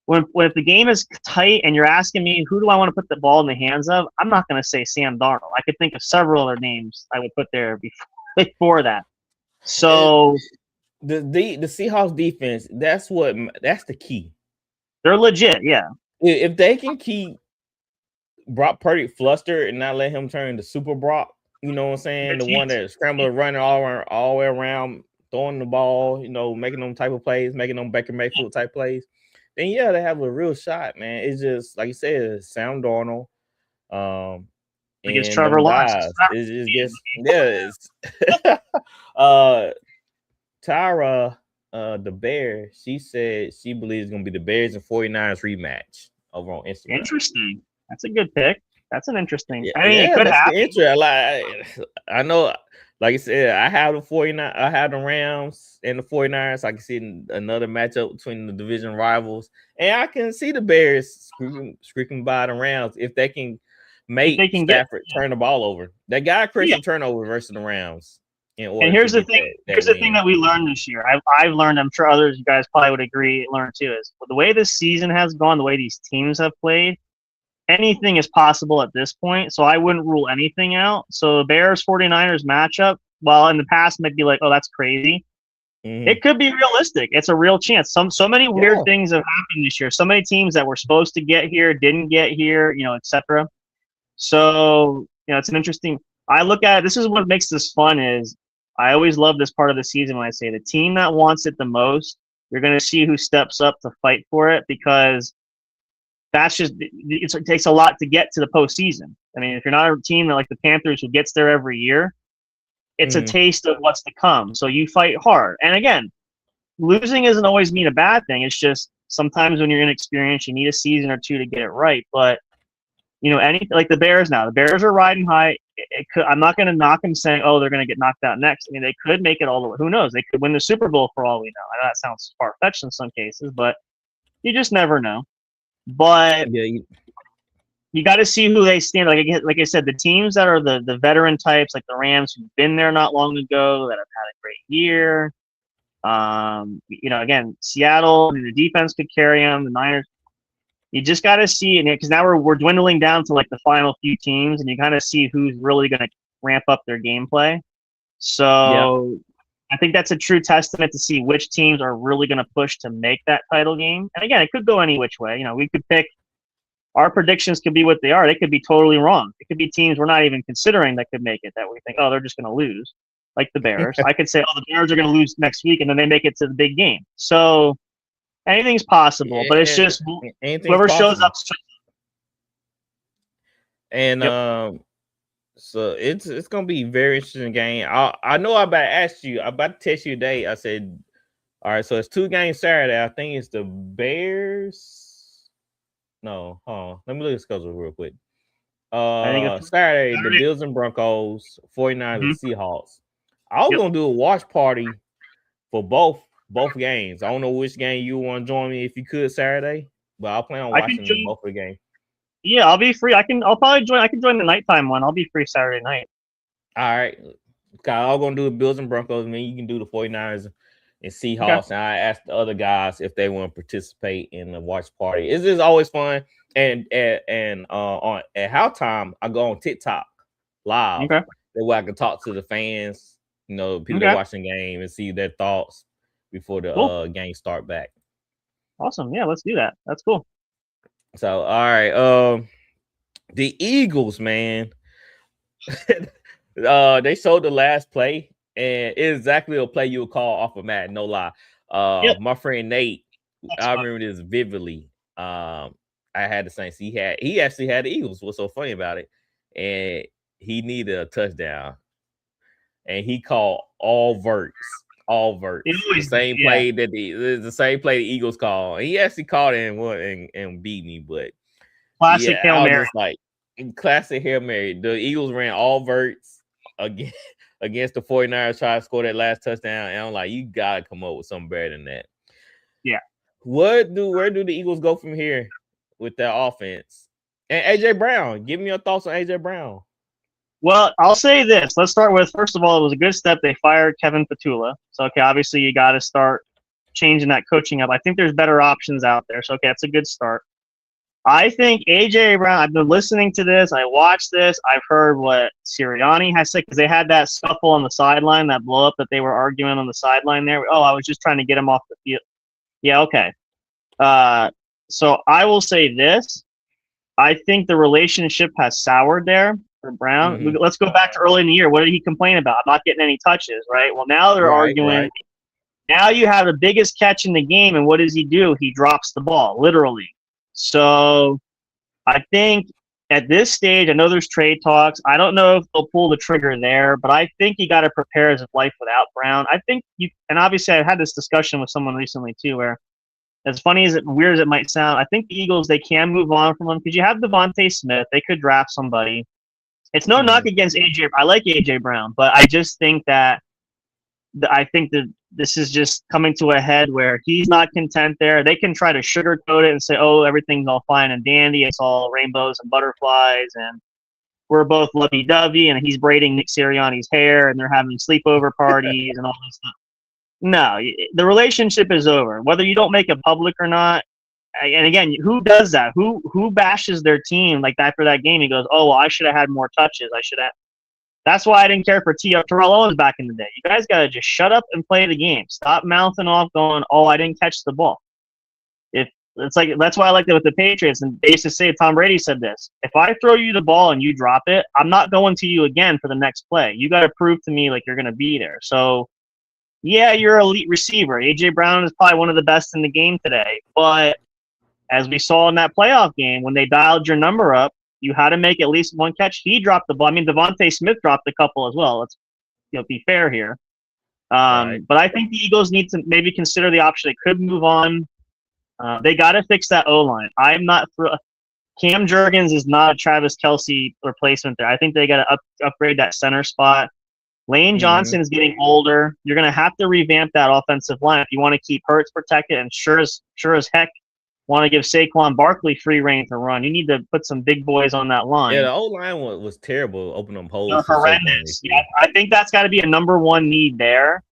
When if the game is tight and you're asking me who do I want to put the ball in the hands of, I'm not going to say Sam Darnold. I could think of several other names I would put there before that. So the Seahawks defense, that's the key. They're legit, yeah. If they can keep Brock Purdy flustered and not let him turn into Super Brock, you know what I'm saying? The one that scrambled, running all the way around, throwing the ball, making them type of plays, making them Baker Mayfield type plays. Then they have a real shot, man. It's just like you said, it's Sam Darnold, against Trevor Lawrence. Tyra, the Bear, she said she believes it's gonna be the Bears and 49ers rematch over on Instagram. Interesting. That's a good pick. That's an interesting. It could happen. I know. Like I said, I have the Rams and the 49ers. I can see another matchup between the division rivals. And I can see the Bears squeaking by the Rams if they can make they can Stafford turn the ball over. That guy creates Yeah. a turnover versus the Rams in order And here's to the get thing. that Here's the win. thing that we learned this year. I've learned. I'm sure others, you guys probably would agree, learn too. Is the way this season has gone, the way these teams have played. Anything is possible at this point, so I wouldn't rule anything out. So the Bears 49ers matchup, while in the past might be like, oh, that's crazy. It could be realistic. It's a real chance. So many weird things have happened this year. So many teams that were supposed to get here didn't get here, etc. So, it's an interesting. I look at it, this is what makes this fun is I always love this part of the season when I say the team that wants it the most, you're going to see who steps up to fight for it because that's just it takes a lot to get to the postseason. I mean, if you're not a team like the Panthers who gets there every year, it's a taste of what's to come. So you fight hard. And again, losing doesn't always mean a bad thing. It's just sometimes when you're inexperienced, you need a season or two to get it right. But like the Bears now, the Bears are riding high. I'm not going to knock them saying, oh, they're going to get knocked out next. I mean, they could make it all the way. Who knows? They could win the Super Bowl for all we know. I know that sounds far-fetched in some cases, but you just never know. But you got to see who they stand. Like I said, the teams that are the veteran types, like the Rams, who've been there not long ago, that have had a great year. Again, Seattle, the defense could carry them. The Niners. You just got to see, because now we're dwindling down to like the final few teams, and you kind of see who's really going to ramp up their gameplay. So I think that's a true testament to see which teams are really going to push to make that title game. And again, it could go any which way. We could pick. Our predictions could be what they are. They could be totally wrong. It could be teams we're not even considering that could make it, that we think, oh, they're just going to lose, like the Bears. I could say, oh, the Bears are going to lose next week, and then they make it to the big game. So anything's possible, but it's just whoever shows up. And so it's gonna be a very interesting game. I know I'm about to ask you, I'm about to text you today. I said, all right, so it's 2 games Saturday. I think it's the Bears. No, let me look at the schedule real quick. Saturday, the Bills and Broncos, 49ers and Seahawks. I was gonna do a watch party for both games. I don't know which game you want to join me if you could Saturday, but I'll plan on watching both of the games. Yeah, I'll be free. I'll probably join. I can join the nighttime one. I'll be free Saturday night. All right. I'm going to do the Bills and Broncos. I mean, you can do the 49ers and Seahawks. Okay. And I asked the other guys if they want to participate in the watch party. It's just always fun. And at halftime, I go on TikTok live. Okay. That way I can talk to the fans, people that watching the game and see their thoughts before the game start back. Awesome. Yeah, let's do that. That's cool. So, all right. The Eagles, man. They showed the last play, and it's exactly a play you would call off of Madden, no lie. My friend Nate, I remember this vividly. I had the Saints. He actually had the Eagles. What's so funny about it? And he needed a touchdown. And he called all verts. The same play that the same play the Eagles called. And he actually called it and beat me, but classic Hail Mary. Classic Hail Mary. The Eagles ran all verts against the 49ers, trying to score that last touchdown. And I'm like, you gotta come up with something better than that. Yeah. Where do the Eagles go from here with their offense? And AJ Brown, give me your thoughts on AJ Brown. Well, I'll say this. Let's start with, first of all, it was a good step. They fired Kevin Petula. So, okay, obviously you got to start changing that coaching up. I think there's better options out there. So, okay, that's a good start. I think A.J. Brown, I've been listening to this. I watched this. I've heard what Sirianni has said because they had that scuffle on the sideline, that blow-up that they were arguing on the sideline there. Oh, I was just trying to get him off the field. Yeah, okay. So I will say this. I think the relationship has soured there for Brown. Mm-hmm. Let's go back to early in the year. What did he complain about? I'm not getting any touches, right? Well, now they're arguing. Right. Now you have the biggest catch in the game, and what does he do? He drops the ball, literally. So I think at this stage, I know there's trade talks. I don't know if they'll pull the trigger there, but I think you got to prepare as if life without Brown. I think and obviously I had this discussion with someone recently too, where as funny as weird as it might sound, I think the Eagles, they can move on from him because you have Devontae Smith. They could draft somebody. It's no knock against AJ. I like AJ Brown, but I just think that this is just coming to a head where he's not content there. They can try to sugarcoat it and say, oh, everything's all fine and dandy. It's all rainbows and butterflies and we're both lovey-dovey and he's braiding Nick Sirianni's hair and they're having sleepover parties and all this stuff. No, the relationship is over. Whether you don't make it public or not, and again, who does that? Who bashes their team like that for that game? He goes, "Oh, well, I should have had more touches. I should have." That's why I didn't care for Terrell Owens back in the day. You guys gotta just shut up and play the game. Stop mouthing off, going, "Oh, I didn't catch the ball." If it's like that's why I liked it with the Patriots. And they used to say, Tom Brady said this: "If I throw you the ball and you drop it, I'm not going to you again for the next play. You got to prove to me like you're gonna be there." So, yeah, you're an elite receiver. AJ Brown is probably one of the best in the game today, but as we saw in that playoff game, when they dialed your number up, you had to make at least one catch. He dropped the ball. I mean, Devontae Smith dropped a couple as well. Let's be fair here. Right. But I think the Eagles need to maybe consider the option. They could move on. They got to fix that O-line. I'm not Cam Jurgens is not a Travis Kelce replacement there. I think they got to upgrade that center spot. Lane Johnson is getting older. You're going to have to revamp that offensive line if you want to keep Hurts protected and sure as heck want to give Saquon Barkley free reign to run. You need to put some big boys on that line. Yeah, the O-line was terrible, opening up holes. Horrendous. Yeah, I think that's got to be a number one need there.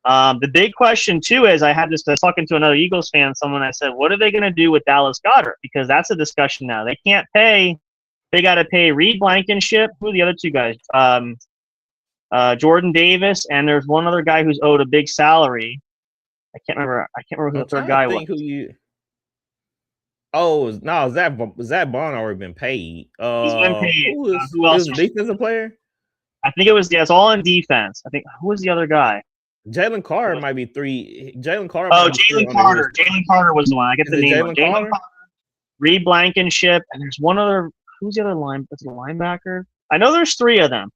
The big question, too, is I was talking to another Eagles fan, someone that said, what are they going to do with Dallas Goedert? Because that's a discussion now. They can't pay. They got to pay Reed Blankenship. Who are the other two guys? Jordan Davis, and there's one other guy who's owed a big salary. I can't remember who the third guy was. Zach Bond already been paid. He's been paid. Who else? The defensive player? I think it's all on defense. I think who was the other guy? Jalen Carter might be three. Jalen Carter. Oh, Jalen Carter. Jalen Carter was the one. I get the name. Jalen Carter, Reed Blankenship, and there's one other. Who's the other That's the linebacker. I know there's three of them.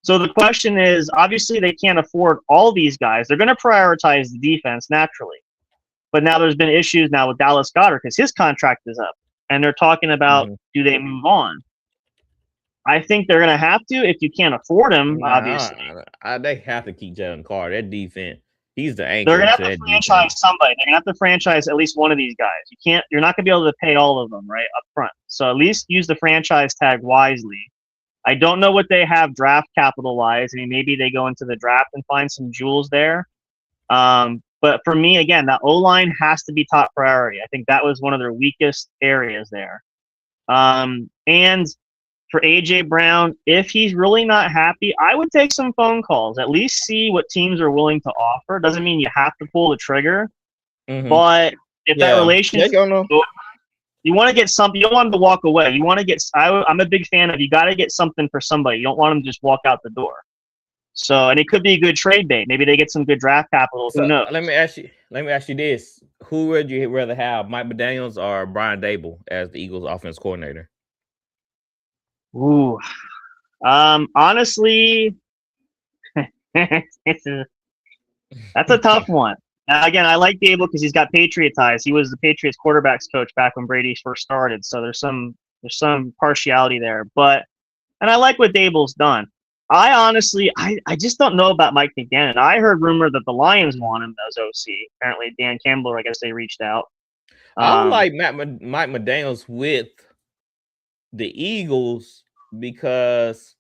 So the question is, obviously they can't afford all these guys. They're going to prioritize the defense naturally. But now there's been issues now with Dallas Goedert because his contract is up. And they're talking about, do they move on? I think they're going to have to if you can't afford him, obviously. They have to keep Jalen Carter. That defense, he's the anchor. They're going to have to franchise somebody. They're going to have to franchise at least one of these guys. You're not going to be able to pay all of them, right, up front. So at least use the franchise tag wisely. I don't know what they have draft capital-wise. I mean, maybe they go into the draft and find some jewels there. But for me, again, that O-line has to be top priority. I think that was one of their weakest areas there. And for A.J. Brown, if he's really not happy, I would take some phone calls. At least see what teams are willing to offer. Doesn't mean you have to pull the trigger. But if that relationship... You want to get something. You don't want him to walk away. You want to get. I'm a big fan of. You got to get something for somebody. You don't want him to just walk out the door. So, and it could be a good trade bait. Maybe they get some good draft capital. Who knows? Let me ask you this: who would you rather have, Mike McDaniels or Brian Dable as the Eagles' offense coordinator? Ooh, honestly, that's a tough one. Again, I like Dable because he's got Patriot ties. He was the Patriots quarterbacks coach back when Brady first started, so there's some partiality there. But I like what Dable's done. I honestly, I just don't know about Mike McDaniel. I heard rumor that the Lions want him as OC. Apparently, Dan Campbell, I guess they reached out. I like Mike McDaniels with the Eagles because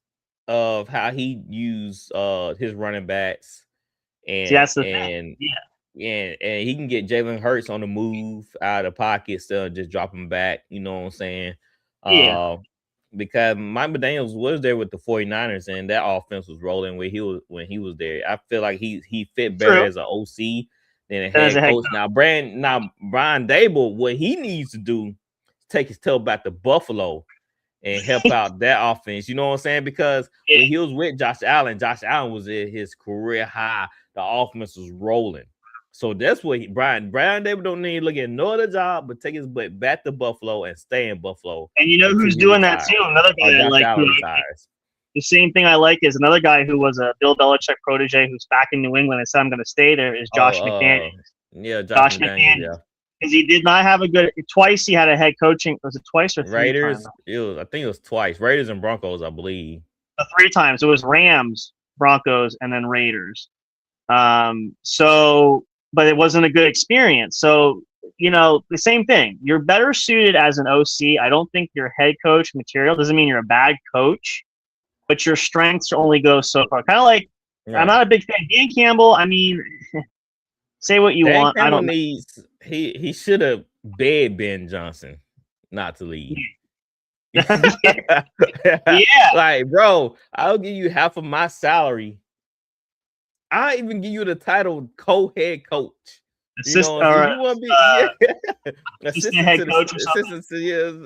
of how he used his running backs, and and he can get Jalen Hurts on the move out of the pocket, instead of just drop him back. You know what I'm saying? Because Mike McDaniels was there with the 49ers, and that offense was rolling when he was there. I feel like he fit better as an OC than a head coach. Now Brian Dable, what he needs to do is take his tail back to Buffalo and help out that offense. You know what I'm saying? Because when he was with Josh Allen was at his career high. The offense was rolling. So that's what Brian Dable don't need to look at no other job, but take his butt back to Buffalo and stay in Buffalo. And you know who's doing that too? Another guy I like. The same thing I like is another guy who was a Bill Belichick protege who's back in New England and said, I'm going to stay there, is Josh McDaniels. Yeah, Josh McDaniels. Yeah. Because he did not have a good – twice he had a head coaching – was it twice or three Raiders? times? I think it was twice. Raiders and Broncos, I believe. 3 times. It was Rams, Broncos, and then Raiders. But it wasn't a good experience. So, the same thing. You're better suited as an OC. I don't think you're head coach material. Doesn't mean you're a bad coach. but your strengths only go so far. Kind of like I'm not a big fan of Dan Campbell. I mean, say what you Dan want. I Campbell don't know. needs he should have begged Ben Johnson not to leave. Yeah. Like, bro, I'll give you half of my salary. I'll even give you the title co-head coach. Assistant head coach or something.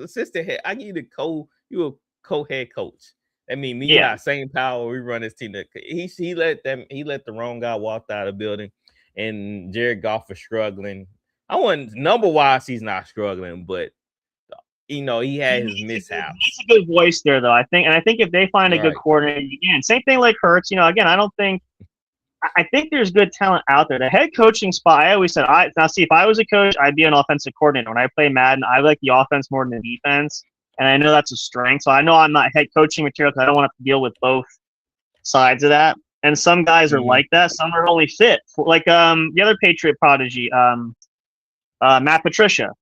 Assistant head. I give you you a co-head coach. That means me Yeah. got same power. We run this team. He let the wrong guy walk out of the building, and Jared Goff is struggling. I want number wise, he's not struggling, but he had his mishaps. He's a good voice there, though. I think if they find a good coordinator, again, same thing like Hurts. Again, I think there's good talent out there. The head coaching spot, I always said, if I was a coach, I'd be an offensive coordinator. When I play Madden, I like the offense more than the defense, and I know that's a strength. So I know I'm not head coaching material because I don't want to have to deal with both sides of that. And some guys are like that. Some are only fit. Like the other Patriot prodigy, Matt Patricia.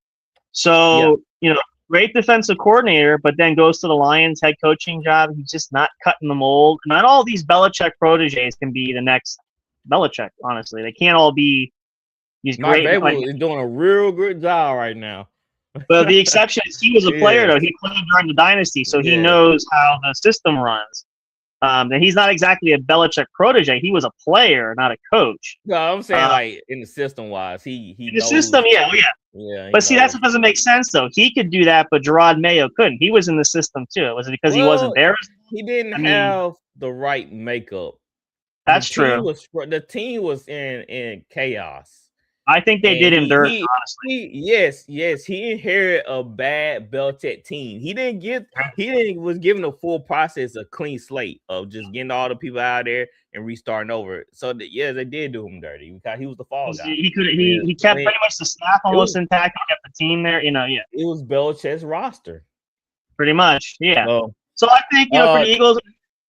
So, great defensive coordinator, but then goes to the Lions head coaching job. He's just not cutting the mold. Not all these Belichick proteges can be the next Belichick, honestly. They can't all be these great. Is doing a real good job right now. But the exception is he was a player, though. He played during the dynasty, so he knows how the system runs. And he's not exactly a Belichick protege. He was a player, not a coach. No, I'm saying like in the system wise, he in the system, yeah. But see, that's what doesn't make sense though. He could do that, but Gerard Mayo couldn't. He was in the system too. Was it because he wasn't there? He didn't have the right makeup. That's true. The team was in chaos. I think they did him dirt, honestly. Yes. He inherited a bad Belichick team. He was given a full process, a clean slate of just getting all the people out there and restarting over. So they did do him dirty because he was the fall guy. He kept pretty much the staff almost intact. He kept the team there. It was Belichick's roster. Pretty much, yeah. So I think for the Eagles,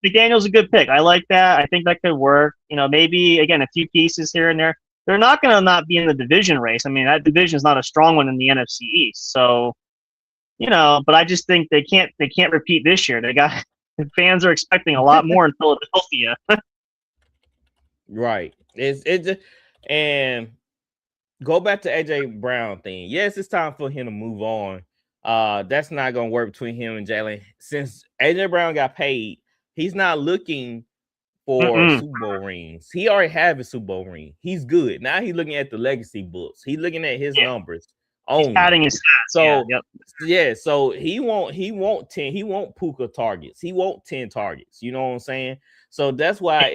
McDaniel's a good pick. I like that. I think that could work. Maybe again a few pieces here and there. They're not going to not be in the division race. I mean, that division is not a strong one in the NFC East. So, but I just think they can't repeat this year. The fans are expecting a lot more in Philadelphia. Right. And go back to AJ Brown thing. Yes, it's time for him to move on. That's not going to work between him and Jalen. Since AJ Brown got paid, he's not looking for Super Bowl rings. He already have a Super Bowl ring. He's good. Now he's looking at the legacy books. He's looking at his numbers. He's padding his stats. So he won't 10. He won't Puka targets. He won't 10 targets. You know what I'm saying? So that's why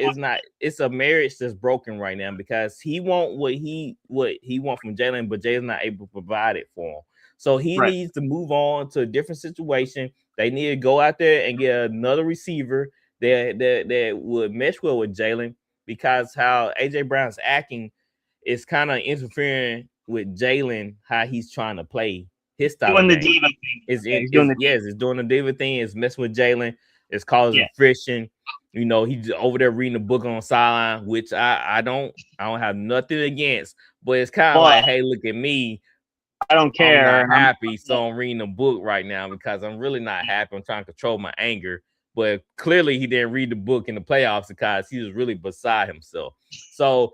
it's a marriage that's broken right now because he want what he want from Jalen, but Jalen's not able to provide it for him. So he needs to move on to a different situation. They need to go out there and get another receiver that would mesh well with Jalen because how AJ Brown's acting is kind of interfering with Jalen, how he's trying to play his style. Doing the diva thing. It's doing the diva thing. It's messing with Jalen. It's causing friction. He's over there reading a book on the sideline, which I don't have nothing against, but it's kind of like, hey, look at me. I don't care. I'm not happy, so I'm reading a book right now because I'm really not happy. I'm trying to control my anger. But clearly he didn't read the book in the playoffs because he was really beside himself. So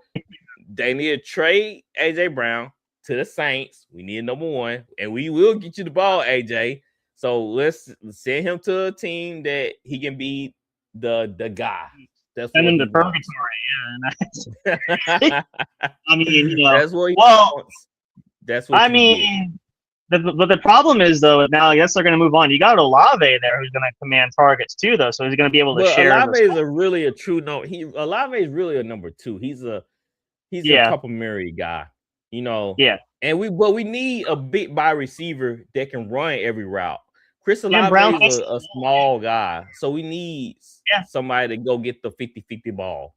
they need to trade AJ Brown to the Saints. We need number one, and we will get you the ball, AJ. So let's send him to a team that he can be the guy. Send him to purgatory. Yeah. I mean, that's what he wants. That's what But the problem is, though, now I guess they're going to move on. You got Olave there who's going to command targets, too, though. So he's going to be able to share. Olave is really a true number. Olave is really a number two. He's a complimentary guy, Yeah. And we need a big by receiver that can run every route. Chris Olave is a small guy. So we need somebody to go get the 50-50 ball.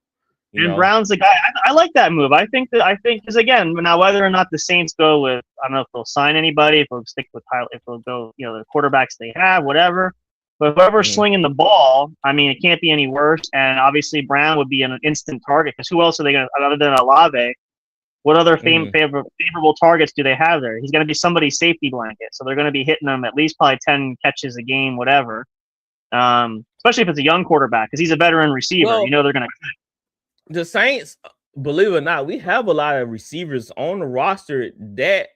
And Brown's the guy. I like that move. I think because again, now whether or not the Saints go with, I don't know if they'll sign anybody, if they'll stick with Tyler, if they'll go, the quarterbacks they have, whatever. But whoever's slinging the ball, I mean, it can't be any worse. And obviously, Brown would be an instant target because who else are they going to, other than Olave? What other favorable targets do they have there? He's going to be somebody's safety blanket, so they're going to be hitting them at least probably 10 catches a game, whatever. especially if it's a young quarterback because he's a veteran receiver. Well, you know they're going to. The Saints, believe it or not, we have a lot of receivers on the roster that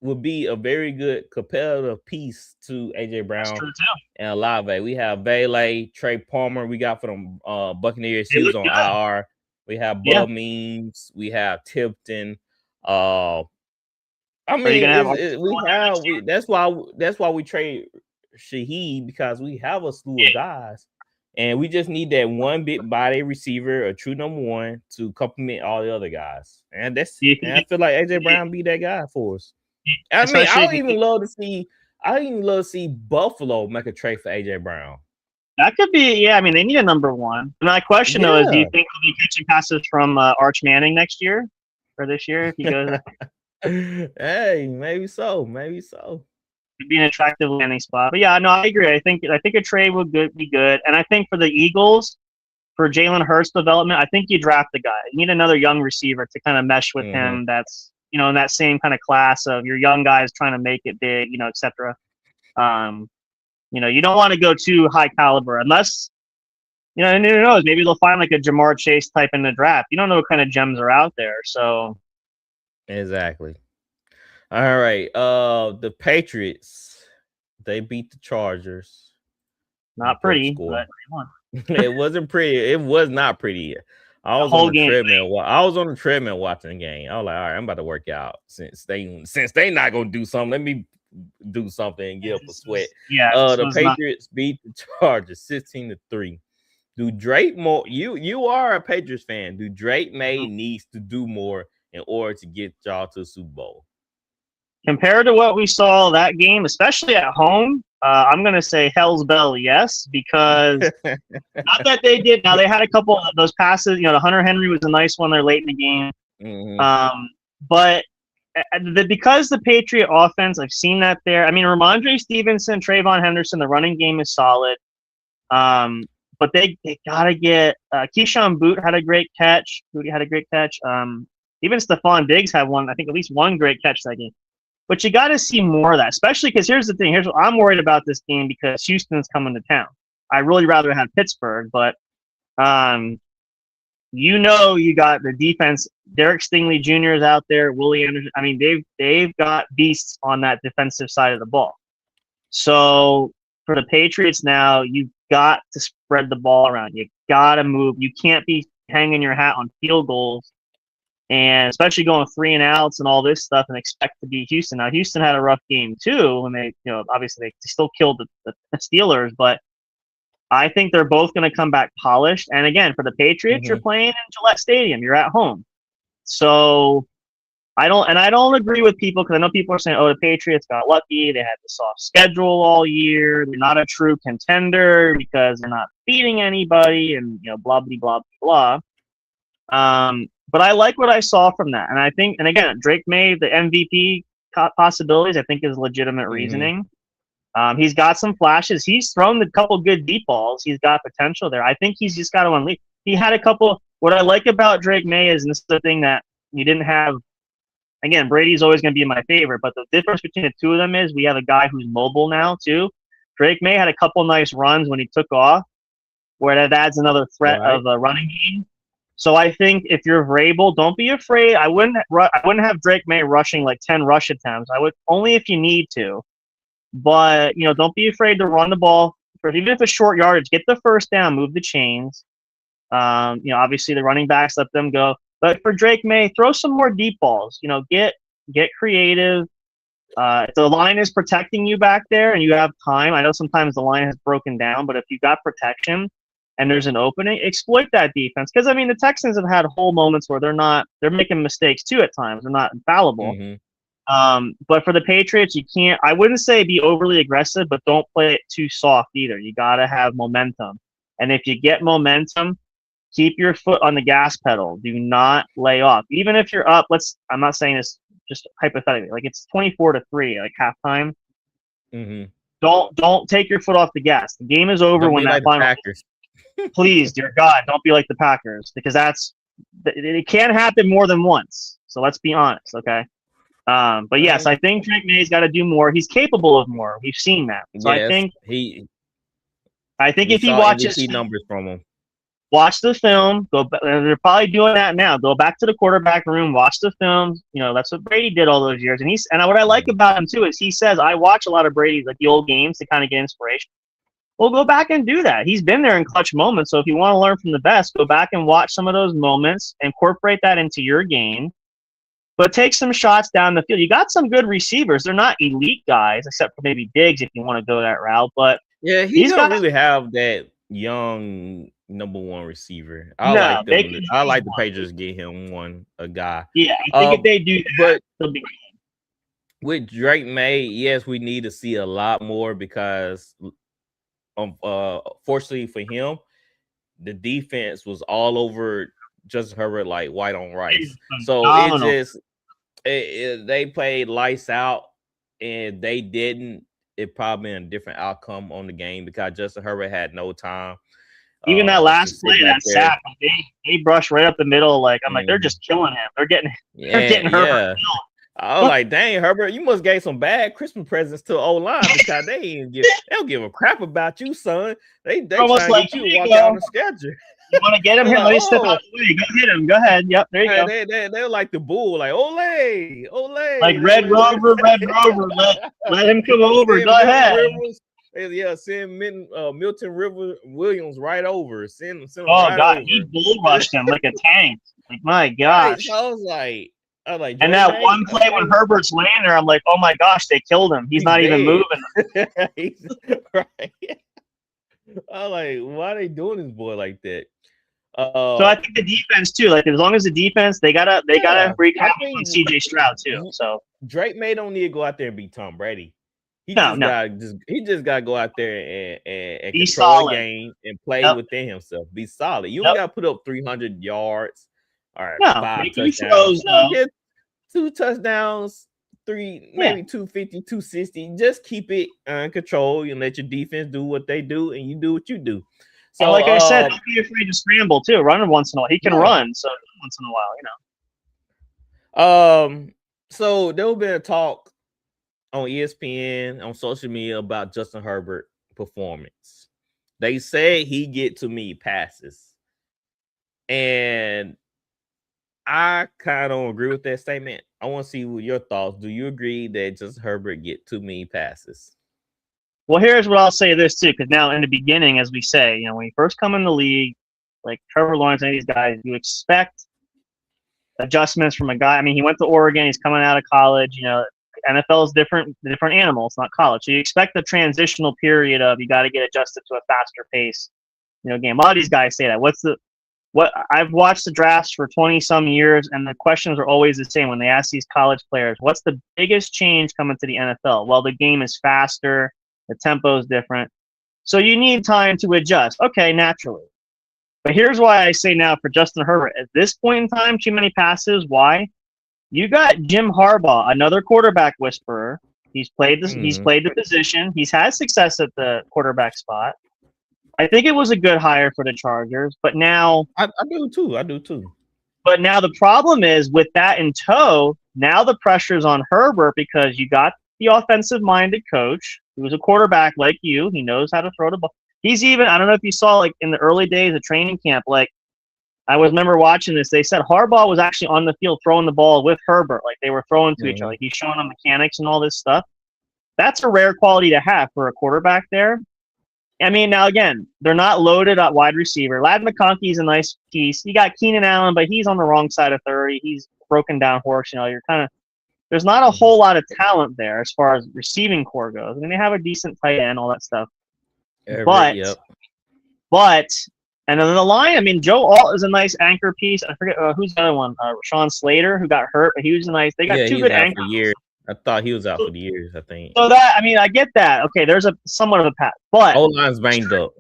would be a very good competitive piece to AJ Brown. That's true too. And Olave. We have Bailey, Trey Palmer. We got for them Buccaneers. He was on good. IR. We have Bub Means. We have Tipton. I mean, that's why we trade Shaheed, because we have a slew of guys, and we just need that one big body receiver, a true number one, to complement all the other guys. And I feel like AJ Brown be that guy for us. I mean, I would even love to see Buffalo make a trade for AJ Brown. That could be, I mean, they need a number one. My question though is, do you think he'll be catching passes from Arch Manning next year or this year if he goes? Hey, maybe so. It'd be an attractive landing spot. But yeah, no, I agree. I think a trade would be good, and I think for the Eagles, for Jalen Hurts' development, I think you draft the guy. You need another young receiver to kind of mesh with him. That's in that same kind of class of your young guys trying to make it big, etc. You don't want to go too high caliber unless, and who knows, maybe they'll find like a Jamar Chase type in the draft. You don't know what kind of gems are out there. So exactly. All right. The Patriots, they beat the Chargers. Not pretty, but it wasn't pretty. It was not pretty. I was on the treadmill. I was on the treadmill watching the game. I was like, all right, I'm about to work out since they not gonna do something. Let me do something and get up a sweat. Yeah. The Patriots beat the Chargers 16-3. Do Drake Maye? You are a Patriots fan. Do Drake Maye needs to do more in order to get y'all to the Super Bowl? Compared to what we saw that game, especially at home, I'm going to say hell's bell, yes, because not that they did. Now, they had a couple of those passes. The Hunter Henry was a nice one there late in the game. But because the Patriot offense, I've seen that there. I mean, Ramondre Stevenson, Trayvon Henderson, the running game is solid. But they got to get Keyshawn Boot had a great catch. Booty had a great catch. Even Stephon Diggs had one, I think at least one great catch that game. But you got to see more of that, especially because here's the thing. Here's what I'm worried about this game, because Houston's coming to town. I'd really rather have Pittsburgh, but you got the defense. Derek Stingley Jr. is out there. Willie Anderson. I mean, they've got beasts on that defensive side of the ball. So for the Patriots now, you've got to spread the ball around. You got to move. You can't be hanging your hat on field goals. And especially going 3 and outs and all this stuff and expect to beat Houston. Now, Houston had a rough game too, when they, obviously they still killed the Steelers, but I think they're both going to come back polished. And again, for the Patriots, you're playing in Gillette Stadium. You're at home. So I don't agree with people, because I know people are saying, oh, the Patriots got lucky. They had the soft schedule all year. They're not a true contender because they're not beating anybody and, blah, blah, blah, blah. But I like what I saw from that. And I think, and again, Drake Maye, the MVP possibilities, I think is legitimate reasoning. He's got some flashes. He's thrown a couple good deep balls. He's got potential there. I think he's just got to unleash. He had a couple. What I like about Drake Maye is, and this is the thing that you didn't have. Again, Brady's always going to be my favorite, but the difference between the two of them is we have a guy who's mobile now too. Drake Maye had a couple nice runs when he took off, where that adds another threat of a running game. So I think if you're Vrabel, don't be afraid. I wouldn't have Drake Maye rushing like 10 rush attempts. I would only if you need to. But, don't be afraid to run the ball. Even if it's short yardage, get the first down, move the chains. Obviously the running backs, let them go. But for Drake Maye, throw some more deep balls. Get creative. If the line is protecting you back there and you have time, I know sometimes the line has broken down, but if you've got protection and there's an opening, exploit that defense. Because, the Texans have had whole moments where they're making mistakes too at times. They're not infallible. But for the Patriots, I wouldn't say be overly aggressive, but don't play it too soft either. You got to have momentum. And if you get momentum, keep your foot on the gas pedal. Do not lay off. Even if you're up, I'm not saying this just hypothetically, like it's 24-3, like halftime. Don't take your foot off the gas. The game is over when that final. Please, dear God, don't be like the Packers, because it can't happen more than once. So let's be honest, okay? But yes, I think Drake Maye's got to do more. He's capable of more. We've seen that. So I think I think We if he saw watches MVP numbers from him. watch the film. They're probably doing that now. Go back to the quarterback room, watch the film. You know, that's what Brady did all those years. And what I like about him too is he says, I watch a lot of Brady's, like the old games, to kind of get inspiration. Well, go back and do that. He's been there in clutch moments. So if you want to learn from the best, go back and watch some of those moments, incorporate that into your game, but take some shots down the field. You got some good receivers. They're not elite guys, except for maybe Diggs if you want to go that route. But yeah, he don't really have that young number one receiver. I like the Patriots get him a guy. Yeah, I think if they do that, but they'll be with Drake Maye, yes, we need to see a lot more because fortunately for him, the defense was all over Justin Herbert like white on rice. So they played lights out, and they didn't. It probably been a different outcome on the game because Justin Herbert had no time. Even that last play, that sack, they brushed right up the middle. Like I'm like, they're just killing him. They're getting Herbert. I was like, dang, Herbert, you must gave some bad Christmas presents to O-line because they don't give a crap about you, son. They almost trying to get you to walk down the schedule. You want to get him? Here, let me step out the way. Go hit him. Go ahead. Yep, there you go. They're like the bull, like Ole. Like Red Rover. Let him come over. Go ahead. Yeah, send Milton Williams right over. Send him oh right God, over. he bull rushed him like a tank. Like my gosh. I was like, and that one play when Herbert's laying there, I'm like, oh my gosh, they killed him. He's not dead. Even moving. Right. I was like, why are they doing this boy like that? So I think the defense too. Like as long as the defense, they gotta break out on CJ Stroud too. So Drake Maye don't need to go out there and beat Tom Brady. He just gotta go out there and control solid. The game and play within himself. Be solid. You don't gotta put up 300 yards. All right, 5 touchdowns. Get 2 touchdowns, 3 maybe 250, 260. Just keep it in control and let your defense do what they do, and you do what you do. So, and like I said, don't be afraid to scramble too. Run once in a while. He can run, so once in a while, you know. So there will be a talk on ESPN on social media about Justin Herbert performance. They say he get to me passes, and I kind of don't agree with that statement. I want to see what your thoughts. Do you agree that Justin Herbert get too many passes? Well, here's what I'll say this too, because now in the beginning, as we say, you know, when you first come in the league, like Trevor Lawrence and these guys, you expect adjustments from a guy. I mean, he went to Oregon. He's coming out of college. You know, NFL is different animal. It's not college. So you expect the transitional period of you got to get adjusted to a faster pace, you know, game. A lot of these guys say that. What I've watched the drafts for 20 some years, and the questions are always the same when they ask these college players, what's the biggest change coming to the NFL? Well, the game is faster. The tempo is different. So you need time to adjust. Okay, naturally. But here's why I say now for Justin Herbert, at this point in time, too many passes. Why? You got Jim Harbaugh, another quarterback whisperer. He's played this. He's played the position. He's had success at the quarterback spot. I think it was a good hire for the Chargers, but now I do too. But now the problem is with that in tow, now the pressure's on Herbert because you got the offensive-minded coach who was a quarterback like you. He knows how to throw the ball. He's even, I don't know if you saw, like in the early days of training camp, like I remember watching this. They said Harbaugh was actually on the field throwing the ball with Herbert, like they were throwing to each other. Like he's showing them mechanics and all this stuff. That's a rare quality to have for a quarterback there. I mean, now again, they're not loaded at wide receiver. Ladd McConkey's a nice piece. You got Keenan Allen, but he's on the wrong side of 30. He's broken down horse. You know, you're kind of there's not a whole lot of talent there as far as receiving core goes. I mean, they have a decent tight end, all that stuff. But and then the line, I mean, Joe Alt is a nice anchor piece. I forget who's the other one. Rashawn Slater, who got hurt, but he was a nice. They got 2 good anchors. I thought he was out for the years, I think. So that, I mean, I get that. Okay, there's a somewhat of a path. But O-line's banged up.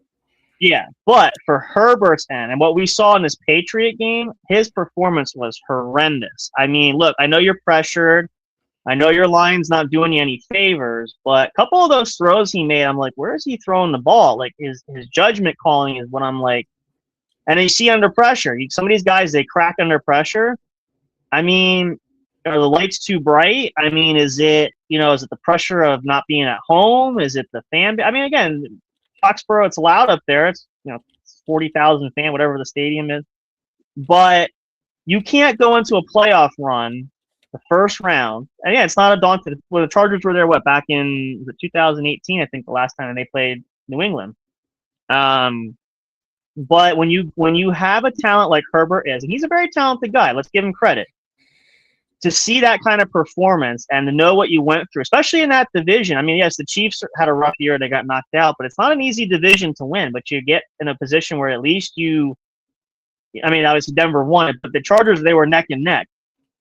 Yeah, but for Herbert's end, and what we saw in this Patriot game, his performance was horrendous. I mean, look, I know you're pressured. I know your line's not doing you any favors, but a couple of those throws he made, I'm like, where is he throwing the ball? Like, his judgment calling is what I'm like. And you see under pressure. Some of these guys, they crack under pressure. I mean, are the lights too bright? I mean, is it the pressure of not being at home? Is it the fan? I mean, again, Foxborough, it's loud up there. It's 40,000 fan, whatever the stadium is. But you can't go into a playoff run the first round. And yeah, it's not a daunting. Well, the Chargers were there back in 2018, I think, the last time they played New England. But when you have a talent like Herbert is, and he's a very talented guy, let's give him credit. To see that kind of performance and to know what you went through, especially in that division. I mean, yes, the Chiefs had a rough year; they got knocked out, but it's not an easy division to win. But you get in a position where at least obviously Denver won it, but the Chargers, they were neck and neck.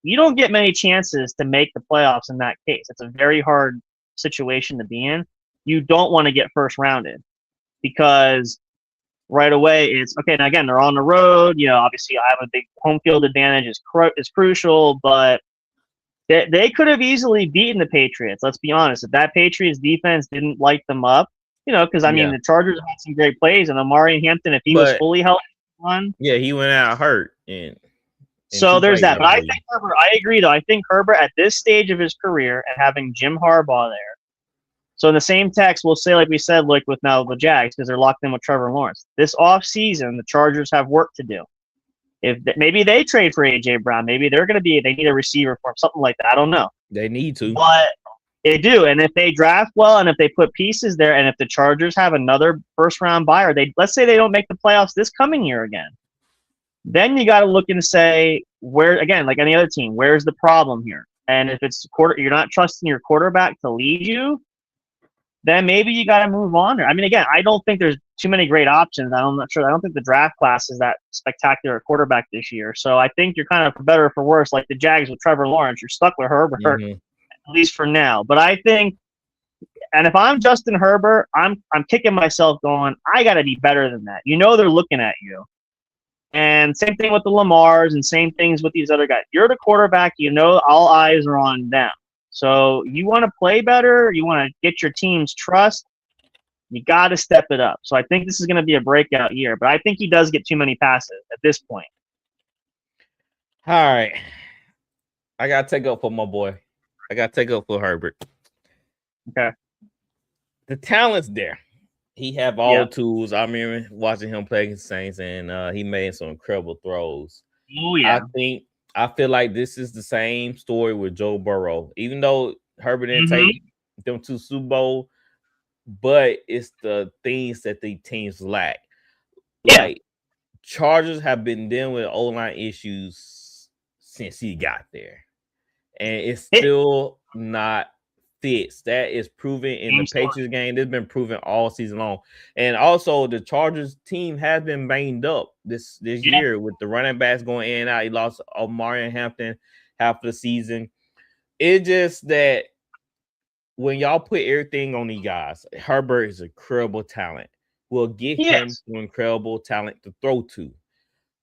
You don't get many chances to make the playoffs in that case. It's a very hard situation to be in. You don't want to get first rounded because right away it's okay. Now again, they're on the road. Obviously I have a big home field advantage is crucial, but they could have easily beaten the Patriots. Let's be honest. If that Patriots defense didn't light them up, because the Chargers had some great plays, and Amari Hampton, if he was fully healthy, he went out hurt. So there's that. But I think Herbert. I agree, though. I think Herbert at this stage of his career and having Jim Harbaugh there. So in the same text, we'll say like we said, like with now the Jags, because they're locked in with Trevor Lawrence. This offseason, the Chargers have work to do. Maybe they trade for A.J. Brown. Maybe they need a receiver for him, something like that. I don't know. They need to. But they do. And if they draft well and if they put pieces there and if the Chargers have another first-round buyer, let's say they don't make the playoffs this coming year again, then you got to look and say, where, again, like any other team, where's the problem here? And if it's you're not trusting your quarterback to lead you, then maybe you got to move on. I mean, again, I don't think there's too many great options. I'm not sure. I don't think the draft class is that spectacular at quarterback this year. So I think you're kind of for better or for worse, like the Jags with Trevor Lawrence. You're stuck with Herbert, at least for now. But I think, and if I'm Justin Herbert, I'm kicking myself going, I got to be better than that. They're looking at you. And same thing with the Lamars and same things with these other guys. You're the quarterback. All eyes are on them. So you want to play better, you want to get your team's trust, you got to step it up. So I think this is going to be a breakout year, but I think he does get too many passes at this point. All right. I got to take up for my boy. I got to take up for Herbert. Okay. The talent's there. He have all the tools. I remember watching him play against Saints, and he made some incredible throws. Oh, yeah. I feel like this is the same story with Joe Burrow. Even though Herbert didn't take them to Super Bowl, but it's the things that the teams lack. Yeah. Like Chargers have been dealing with O-line issues since he got there, and it's still not fixed. That is proven in the Patriots game. This has been proven all season long. And also the Chargers team has been banged up this year with the running backs going in and out. He lost Amari Hampton half of the season. It's just that when y'all put everything on these guys, Herbert is a incredible talent. We'll get him some incredible talent to throw to.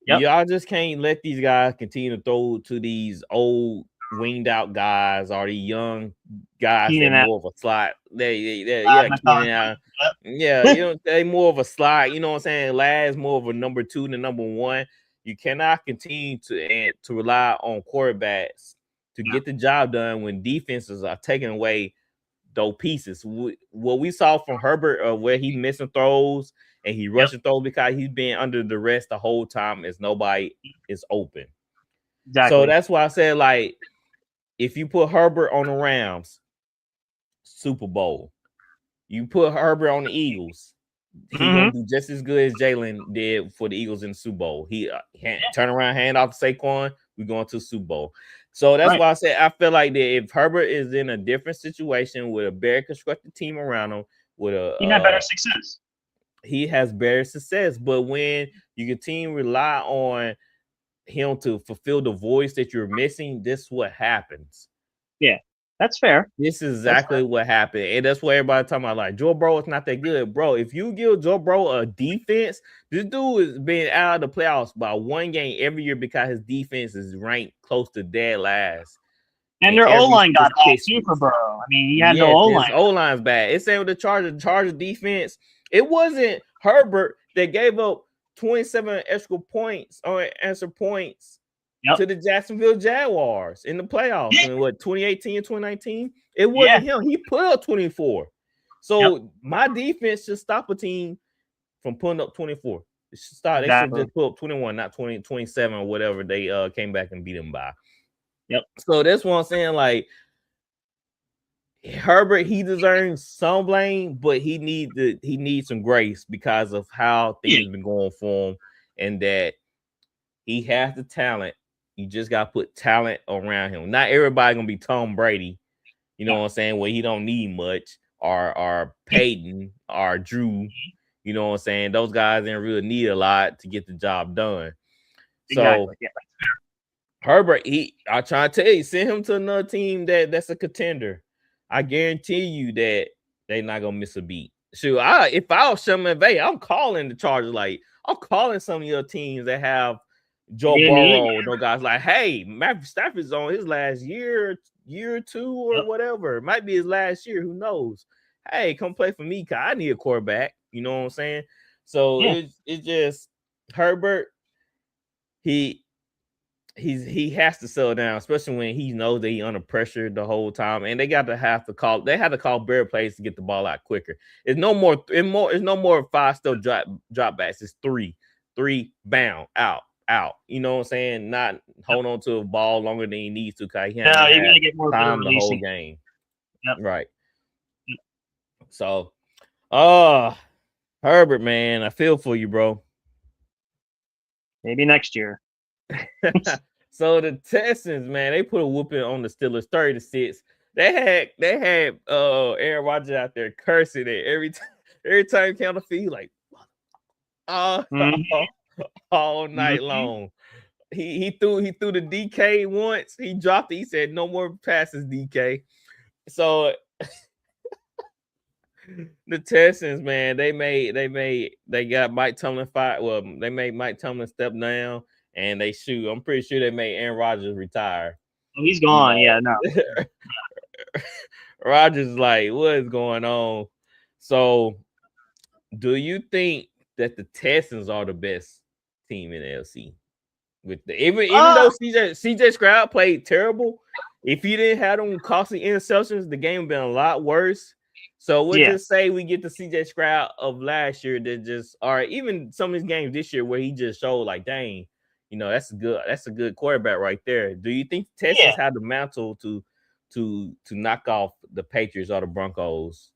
Yep. Y'all just can't let these guys continue to throw to these old winged out guys or the young guys that more of a slot. They more of a slot. You know what I'm saying? Last more of a number 2 than number 1. You cannot continue to rely on quarterbacks to get the job done when defenses are taking away those pieces. What we saw from Herbert, where he missing throws and he rushing throws because he's been under the rest the whole time as nobody is open. Exactly. So that's why I said, like, if you put Herbert on the Rams, Super Bowl, you put Herbert on the Eagles, he's going to do just as good as Jalen did for the Eagles in the Super Bowl. He turn around, hand off to Saquon, we're going to the Super Bowl. So that's why I said I feel like that if Herbert is in a different situation with a better constructed team around him, he had better success. He has better success. But when you continue to rely on him to fulfill the voice that you're missing, this is what happens. Yeah, that's fair. This is exactly what happened. And that's what everybody talking about. Like, Joe Burrow is not that good. Bro, if you give Joe Burrow a defense, this dude has been out of the playoffs by one game every year because his defense is ranked close to dead last. And their O-line got hot too for Burrow. I mean, he had no O-line. His O-line's bad. It's saying with the Chargers defense, it wasn't Herbert that gave up 27 extra points or answer points to the Jacksonville Jaguars in the playoffs in 2018 and 2019. It wasn't him. He put up 24. So my defense should stop a team from putting up 24. It should stop. They should just put up 21, not 20, 27 or whatever they came back and beat them by. Yep. So that's what I'm saying. Like Herbert, he deserves some blame, but he needs some grace because of how things have been going for him, and that he has the talent. You just got to put talent around him. Not everybody gonna be Tom Brady, you know what I'm saying, where he don't need much, or Peyton or Drew, you know what I'm saying. Those guys didn't really need a lot to get the job done. So Herbert, I try to tell you, send him to another team that's a contender. I guarantee you that they're not gonna miss a beat. Shoot, if I was Sean McVay, I'm calling the Chargers. Like, I'm calling some of your teams that have Joe Burrow, those guys. Like, hey, Matthew Stafford's on his last year or two or whatever. It might be his last year. Who knows? Hey, come play for me, cause I need a quarterback. You know what I'm saying? So it's just Herbert. He has to settle down, especially when he knows that he's under pressure the whole time. And they had to call better plays to get the ball out quicker. It's no more 5-step dropbacks. It's three bound out. You know what I'm saying? Not hold on to a ball longer than he needs to, because he hasn't had get more time the whole game. Yep. Right. So Herbert, man, I feel for you, bro. Maybe next year. So the Texans, man, they put a whooping on the Steelers, 30-6. They had Aaron Rodgers out there cursing it every time he came on the field, like all night long. He threw the DK once. He dropped it. He said, "No more passes, DK." So the Texans, man, they got Mike Tomlin fired. Well, they made Mike Tomlin step down. And I'm pretty sure they made Aaron Rodgers retire. Oh, he's gone. Yeah, no. Rodgers is like, what is going on? So, do you think that the Texans are the best team in the LC? Even though CJ Stroud played terrible, if you didn't have them costly interceptions, the game would have been a lot worse. So we'll just say we get the CJ Stroud of last year or even some of his games this year where he just showed like, dang. You know, that's a good quarterback right there. Do you think Texas have the mantle to knock off the Patriots or the Broncos?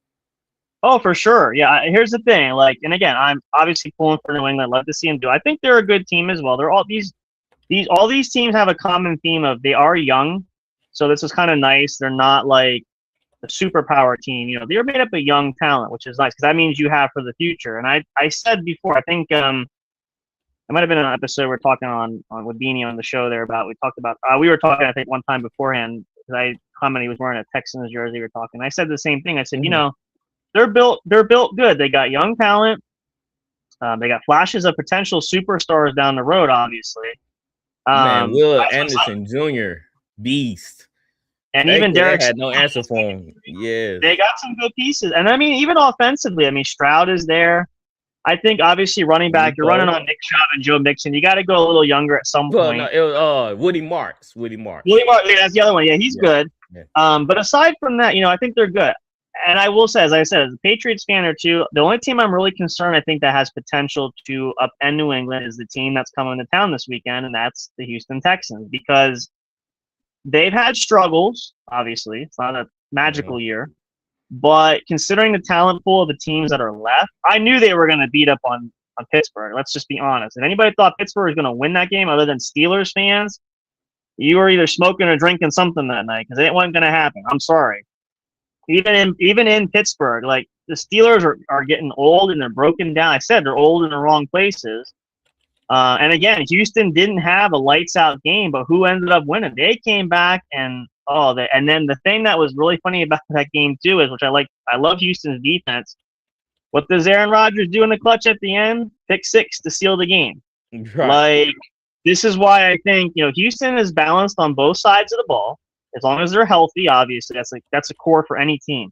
Oh, for sure. Yeah. Here's the thing. Like, and again, I'm obviously pulling for New England. I'd love to see them do. I think they're a good team as well. They're all these teams have a common theme of they are young, so this is kind of nice. They're not like a superpower team. You know, they're made up of young talent, which is nice because that means you have for the future. And I said before, I think it might have been an episode we're talking on with Beanie on the show there about. We talked about we were talking I think one time beforehand because I commented he was wearing a Texans jersey. We were talking. I said the same thing. I said, you know, they're built good. They got young talent. They got flashes of potential superstars down the road. Obviously, man, Will Anderson Jr. beast, and even Derek had no answer for him. Yeah, they got some good pieces, and I mean even offensively. I mean Stroud is there. I think obviously running back, you're running on Nick Chubb and Joe Mixon. You got to go a little younger at some point. No, it was Woody Marks. Yeah, that's the other one. Yeah, he's good. Yeah. But aside from that, you know, I think they're good. And I will say, as I said, as a Patriots fan or two, the only team I'm really concerned, I think, that has potential to upend New England is the team that's coming to town this weekend, and that's the Houston Texans, because they've had struggles. Obviously, it's not a magical year. But considering the talent pool of the teams that are left, I knew they were going to beat up on Pittsburgh. Let's just be honest. If anybody thought Pittsburgh was going to win that game other than Steelers fans, you were either smoking or drinking something that night because it wasn't going to happen. I'm sorry. Even in Pittsburgh, like the Steelers are getting old and they're broken down. I said they're old in the wrong places. And again, Houston didn't have a lights out game, but who ended up winning? They came back and and then the thing that was really funny about that game too is, which I love Houston's defense. What does Aaron Rodgers do in the clutch at the end? Pick 6 to seal the game. Right. Like, this is why I think, you know, Houston is balanced on both sides of the ball. As long as they're healthy, obviously, that's a core for any team.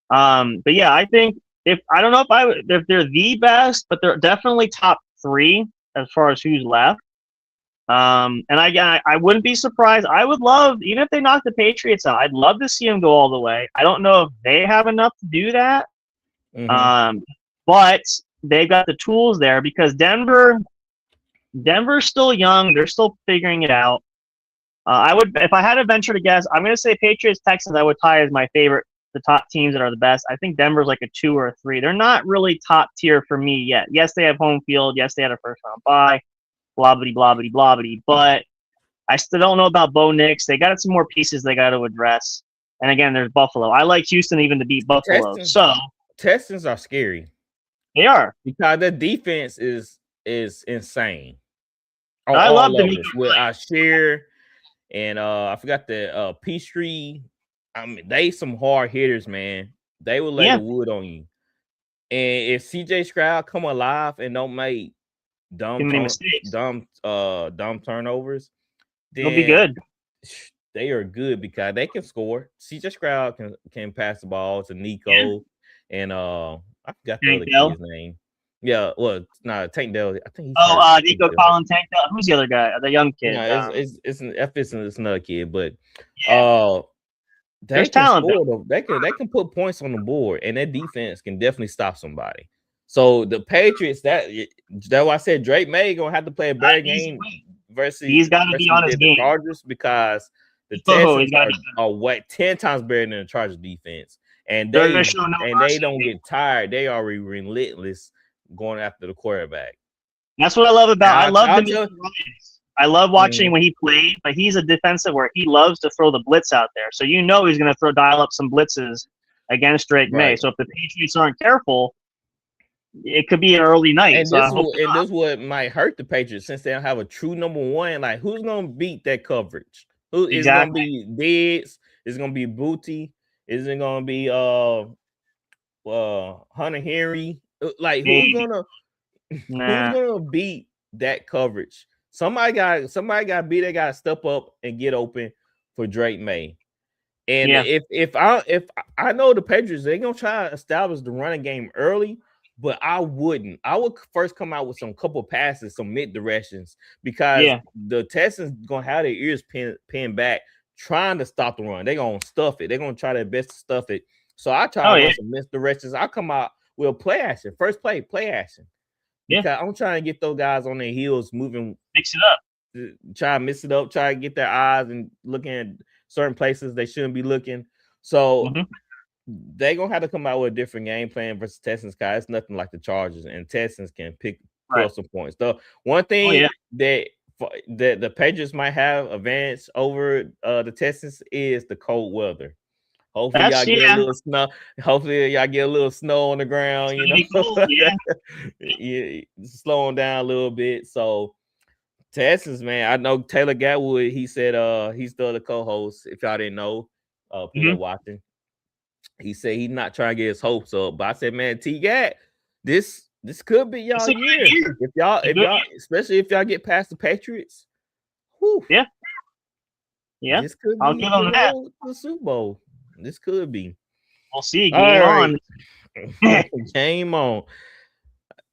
But yeah, I think if they're the best, but they're definitely top 3 as far as who's left. And I wouldn't be surprised. I would love, even if they knock the Patriots out, I'd love to see them go all the way. I don't know if they have enough to do that, But they've got the tools there because Denver's still young. They're still figuring it out. I would, if I had to venture to guess, I'm going to say Patriots, Texans. I would tie as my favorite, the top teams that are the best. I think Denver's like a 2 or a 3. They're not really top tier for me yet. Yes, they have home field. Yes, they had a first round bye. Blah blah blah blah blah blah. But I still don't know about Bo Nix. They got some more pieces they got to address. And again, there's Buffalo. I like Houston even to beat Buffalo. Texans are scary. They are because their defense is insane. I love them with Ashir and I forgot the Peachtree. I mean, they some hard hitters, man. They will lay the wood on you. And if CJ Stroud come alive and don't make dumb turnovers, then they'll be good. They are good because they can score. CJ Stroud can pass the ball to Nico and I forgot the other kid's name. Yeah, well, Tank Dell. I think he's Nico Collins, Tank Dell. Who's the other guy? The young kid. No, it's another kid, but there's talent. They can put points on the board, and their defense can definitely stop somebody. So the Patriots, that's why I said Drake Maye gonna have to play a better game versus he's got to be on his game. Chargers because the Texans are 10 times better than the Chargers defense, and they don't get tired. They are relentless going after the quarterback. That's what I love about. I love the. I love watching when he played, but he's a defensive where he loves to throw the blitz out there. So he's going to dial up some blitzes against Drake Maye. So if the Patriots aren't careful, it could be an early night. And this what might hurt the Patriots since they don't have a true number one. Like, who's going to beat that coverage? Who is going to be Diggs? Is it going to be Booty? Is it going to be Hunter Henry? Like, who's gonna beat that coverage? Somebody got to beat. They got to step up and get open for Drake Maye. And if I know the Patriots, they're gonna try to establish the running game early, but I wouldn't. I would first come out with some couple passes, some mid directions, because the Texans gonna have their ears pinned back, trying to stop the run. They're gonna stuff it. They're gonna try their best to stuff it. So I try to run some misdirections. I come out with play action, first play action. Because I'm trying to get those guys on their heels, moving, mix it up, try to mix it up, try to get their eyes and looking at certain places they shouldn't be looking. So they're gonna have to come out with a different game plan versus Texans. Guys, it's nothing like the Chargers, and Texans can pick some points. The one thing that the Patriots might have advantage over the Texans is the cold weather. Hopefully y'all get a little snow. Hopefully y'all get a little snow on the ground. Cool, slowing down a little bit. So Texans, man, I know Taylor Gatwood. He said he's the other co-host. If y'all didn't know, people watching. He said he's not trying to get his hopes up. But I said, man, T-Gat, this could be y'all year. If y'all, especially if y'all get past the Patriots. Whew, this could I'll be give them that. The Super Bowl. This could be. We'll see. Game on. Game on.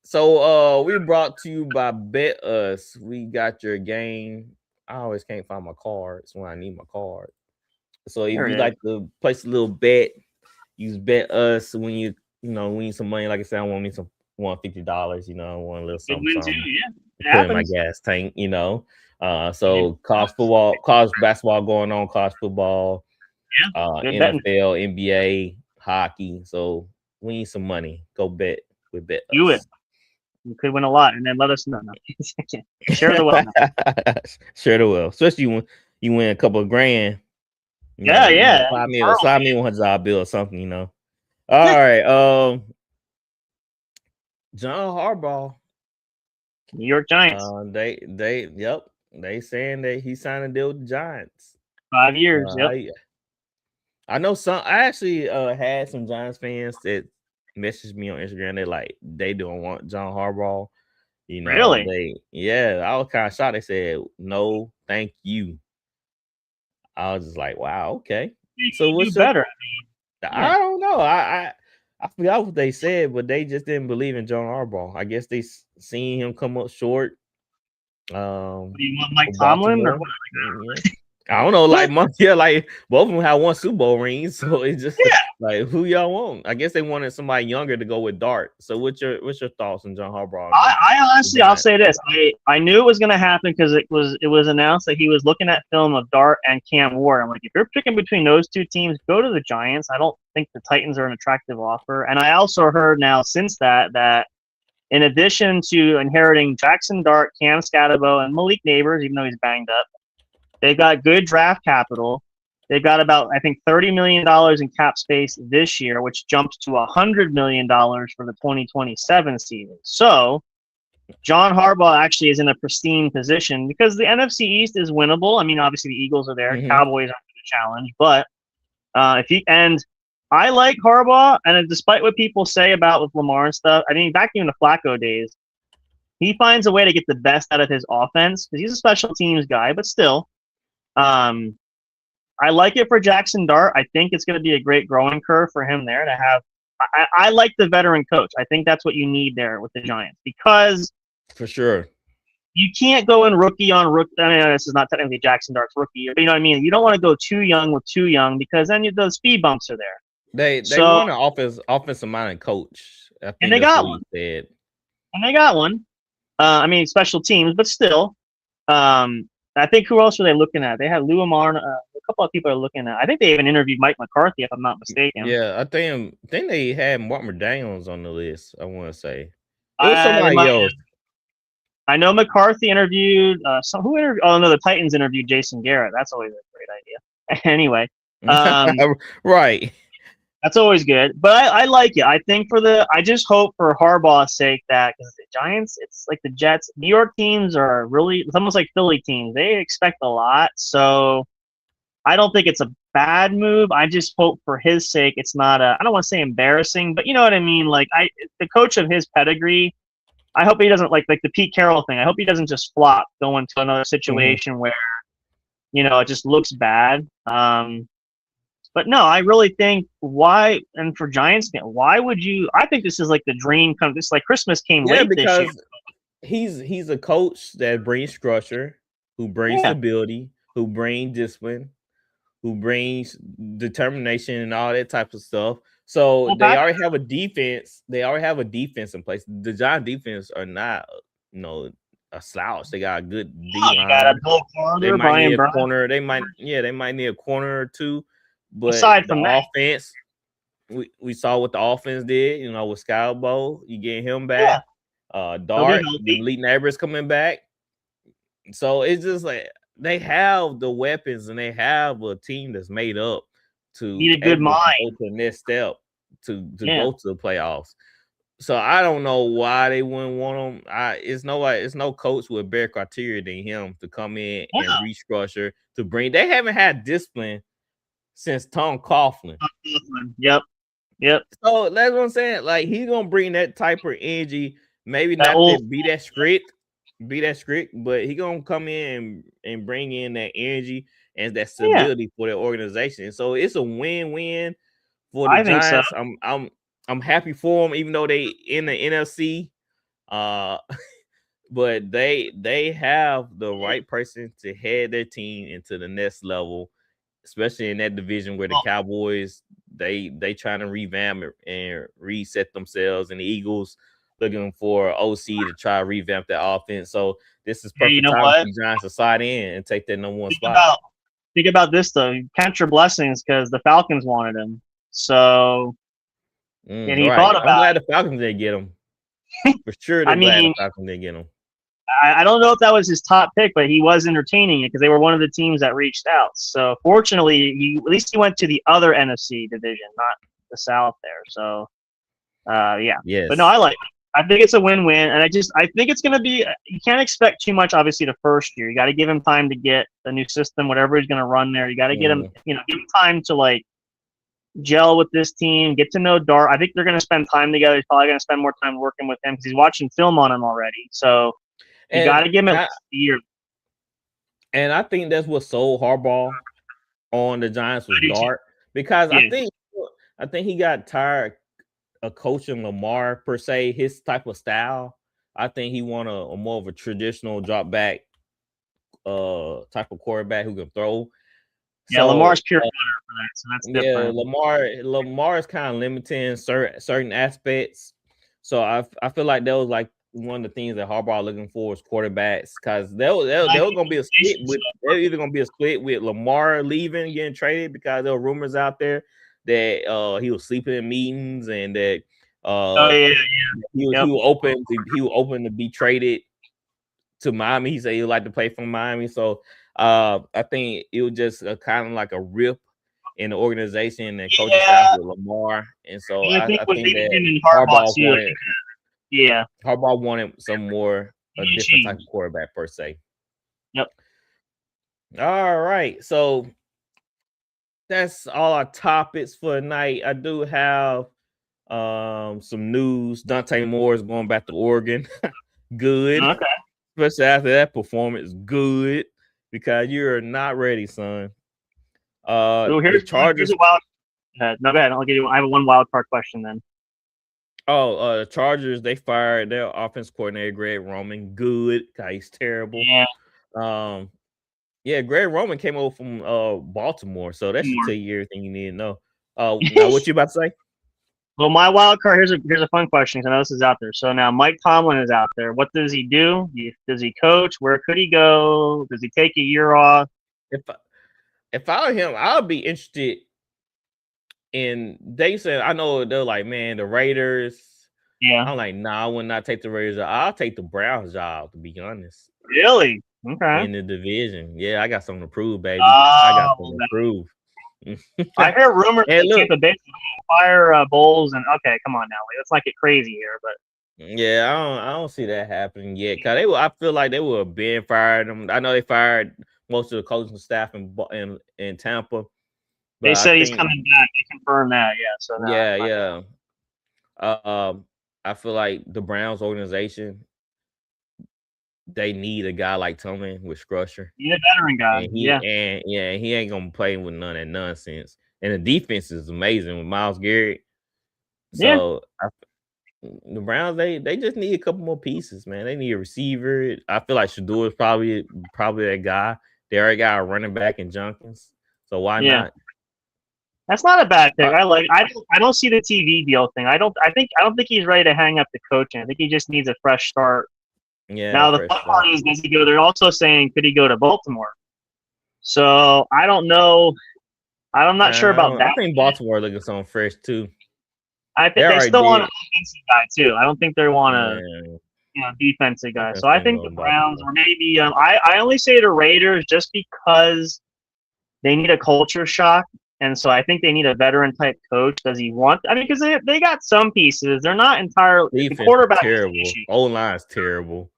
So we brought to you by Bet Us. We got your game. I always can't find my cards when I need my card. So if you like to place a little bet, use Bet Us when you need some money. Like I said, I want me some $150. I want a little something. Too, put in my gas tank. So college basketball going on, college football. NFL, NBA, hockey. So we need some money. Go bet with Bet. Do it. You could win a lot, and then let us know. Share the wealth. Share the wealth, especially when you win a couple of grand. Slide me $100 bill or something. All right. John Harbaugh, New York Giants. They saying that he signed a deal with the Giants. 5 years. I know some. I actually had some Giants fans that messaged me on Instagram. They don't want John Harbaugh. Really? I was kind of shocked. They said no, thank you. I was just like, wow, okay. So what's better? I don't know. I forgot what they said, but they just didn't believe in John Harbaugh. I guess they seen him come up short. Do you want Mike Tomlin or what? I don't know, like like both of them have one Super Bowl ring, so it's just like who y'all want? I guess they wanted somebody younger to go with Dart. So what's your thoughts on John Harbaugh? I honestly, I'll say this: I knew it was going to happen because it was announced that he was looking at film of Dart and Cam Ward. I'm like, if you're picking between those two teams, go to the Giants. I don't think the Titans are an attractive offer. And I also heard now since that in addition to inheriting Jackson Dart, Cam Scatterbo, and Malik Neighbors, even though he's banged up, they've got good draft capital. They've got about, I think, $30 million in cap space this year, which jumps to $100 million for the 2027 season. So John Harbaugh actually is in a pristine position because the NFC East is winnable. I mean, obviously the Eagles are there. Mhm. Cowboys aren't the challenge. But I like Harbaugh, and despite what people say about with Lamar and stuff, I mean, back in the Flacco days, he finds a way to get the best out of his offense because he's a special teams guy, but still. I like it for Jackson Dart. I think it's going to be a great growing curve for him there to have. I like the veteran coach. I think that's what you need there with the Giants because For sure. you can't go in rookie on rookie. I mean, this is not technically Jackson Dart's rookie, but you know what I mean? You don't want to go too young with too young because then the speed bumps are there. They So- want an offensive minded coach. I think And they that's got what one. he said. And they got one. I mean, special teams, but still. I think who else are they looking at? They had Lou Amar. A couple of people are looking at. I think they even interviewed Mike McCarthy, if I'm not mistaken. Yeah, I think they had Mark McDaniels on the list. I want to say it was somebody else. I know McCarthy interviewed. Who interviewed? Oh no, the Titans interviewed Jason Garrett. That's always a great idea. Anyway, Right. that's always good. But I like it. I think I just hope for Harbaugh's sake that because the Giants, it's like the Jets, New York teams are really. It's almost like Philly teams. They expect a lot, so I don't think it's a bad move. I just hope for his sake it's not I don't want to say embarrassing, but you know what I mean. Like the coach of his pedigree. I hope he doesn't like the Pete Carroll thing. I hope he doesn't just flop, go into another situation where, it just looks bad. But no, I really think why, and for Giants, why would you? I think this is like the dream come. This like Christmas came late this year. Because he's a coach that brings structure, who brings stability, who brings discipline, who brings determination and all that type of stuff. So they already have a defense. They already have a defense in place. The Giants defense are not, a slouch. They got a good D line. Got a dual corner, They might Brian need a Brown. corner. They might need a corner or two. But aside from the that, offense, we saw what the offense did. With Scalabo, you get him back. Dart, the elite neighbors coming back. So it's just like they have the weapons and they have a team that's made up to need a good mind. Go to the next step to go to the playoffs. So I don't know why they wouldn't want him. It's no coach with better criteria than him to come in and restructure to bring. They haven't had discipline since Tom Coughlin. Yep. So that's what I'm saying. Like he's gonna bring that type of energy. Maybe not to be that strict, but he gonna come in and bring in that energy and that stability for the organization. And so it's a win-win for the Giants. So. I'm happy for them, even though they in the NFC. But they have the right person to head their team into the next level, especially in that division where the Cowboys they trying to revamp it and reset themselves, and the Eagles looking for OC to try to revamp that offense. So this is perfect time for the Giants to slide in and take that number one spot. Think about this though. Count your blessings because the Falcons wanted him. So and he thought about. I'm glad the Falcons didn't get him. For sure, glad the Falcons didn't get him. I don't know if that was his top pick, but he was entertaining it because they were one of the teams that reached out. So fortunately, at least he went to the other NFC division, not the South there. So, Yes. But no, I think it's a win-win, and I think it's going to be. You can't expect too much, obviously, the first year. You got to give him time to get the new system, whatever he's going to run there. You got to get him, give him time to like gel with this team, get to know Dart. I think they're going to spend time together. He's probably going to spend more time working with him because he's watching film on him already. So you got to give him a year. And I think that's what sold Harbaugh on the Giants was Dart, because I think he got tired of coaching Lamar per se, his type of style. I think he want a more of a traditional drop back type of quarterback who can throw. Yeah, So, Lamar's pure butter for that, so that's different. Yeah, Lamar is kind of limiting certain aspects. So I feel like that was like one of the things that Harbaugh looking for is quarterbacks, because there was gonna be a split with they're either gonna be a split with Lamar leaving, getting traded, because there were rumors out there that he was sleeping in meetings and that Oh yeah. he was open to be traded to Miami. He said he would like to play for Miami. So I think it was just kind of like a rip in the organization and coaching staff with Lamar. And so I think with think that him and Harbaugh too. Harbaugh wanted some more a different type of quarterback per se. Yep. All right. So that's all our topics for tonight. I do have some news. Dante Moore is going back to Oregon. Good. Okay. Especially after that performance, good, because you're not ready, son. The Chargers. Here's a wild. No, go ahead. I'll give you. I have a one wild card question then. The Chargers, they fired their offense coordinator Greg Roman. Good, because he's terrible. Yeah. Greg Roman came over from Baltimore, so that should tell you everything you need to know. Now what you about to say? Well, my wild card, here's a fun question, because I know this is out there. So now Mike Tomlin is out there. What does he do? Does he coach? Where could he go? Does he take a year off? If I were him, I'd be interested in. They said, I know they're like, man, the Raiders. Yeah. I'm like, nah, I would not take the Raiders. I'll take the Browns job, to be honest. Really? Okay. In the division. Yeah, I got something to prove, baby. I got something to prove. I heard rumors that Tampa Bay fire Bowles, and okay, come on now, let's not get crazy here, but yeah, I don't see that happening yet. Because I feel like they would have been fired them. I know they fired most of the coaching staff in Tampa. They said he's coming back. They confirmed that. Yeah. So I feel like the Browns organization, they need a guy like Tomlin with structure. Need a veteran guy. And he ain't gonna play with none of that nonsense. And the defense is amazing with Myles Garrett. So the Browns, they just need a couple more pieces, man. They need a receiver. I feel like Shador is probably that guy. They already got a running back in Jenkins. So why not? That's not a bad pick. I don't see the TV deal thing. I don't think he's ready to hang up the coaching. I think he just needs a fresh start. Yeah. Now the fun part is, does he go? They're also saying, could he go to Baltimore? So I don't know. I'm not sure about that. I think Baltimore looking something fresh too. I think they still want an offensive guy too. I don't think they want a defensive guy. So I think the Browns, or maybe I only say the Raiders just because they need a culture shock, and so I think they need a veteran type coach. Does he want? I mean, because they got some pieces. They're not entirely. The quarterback terrible. O-line is terrible.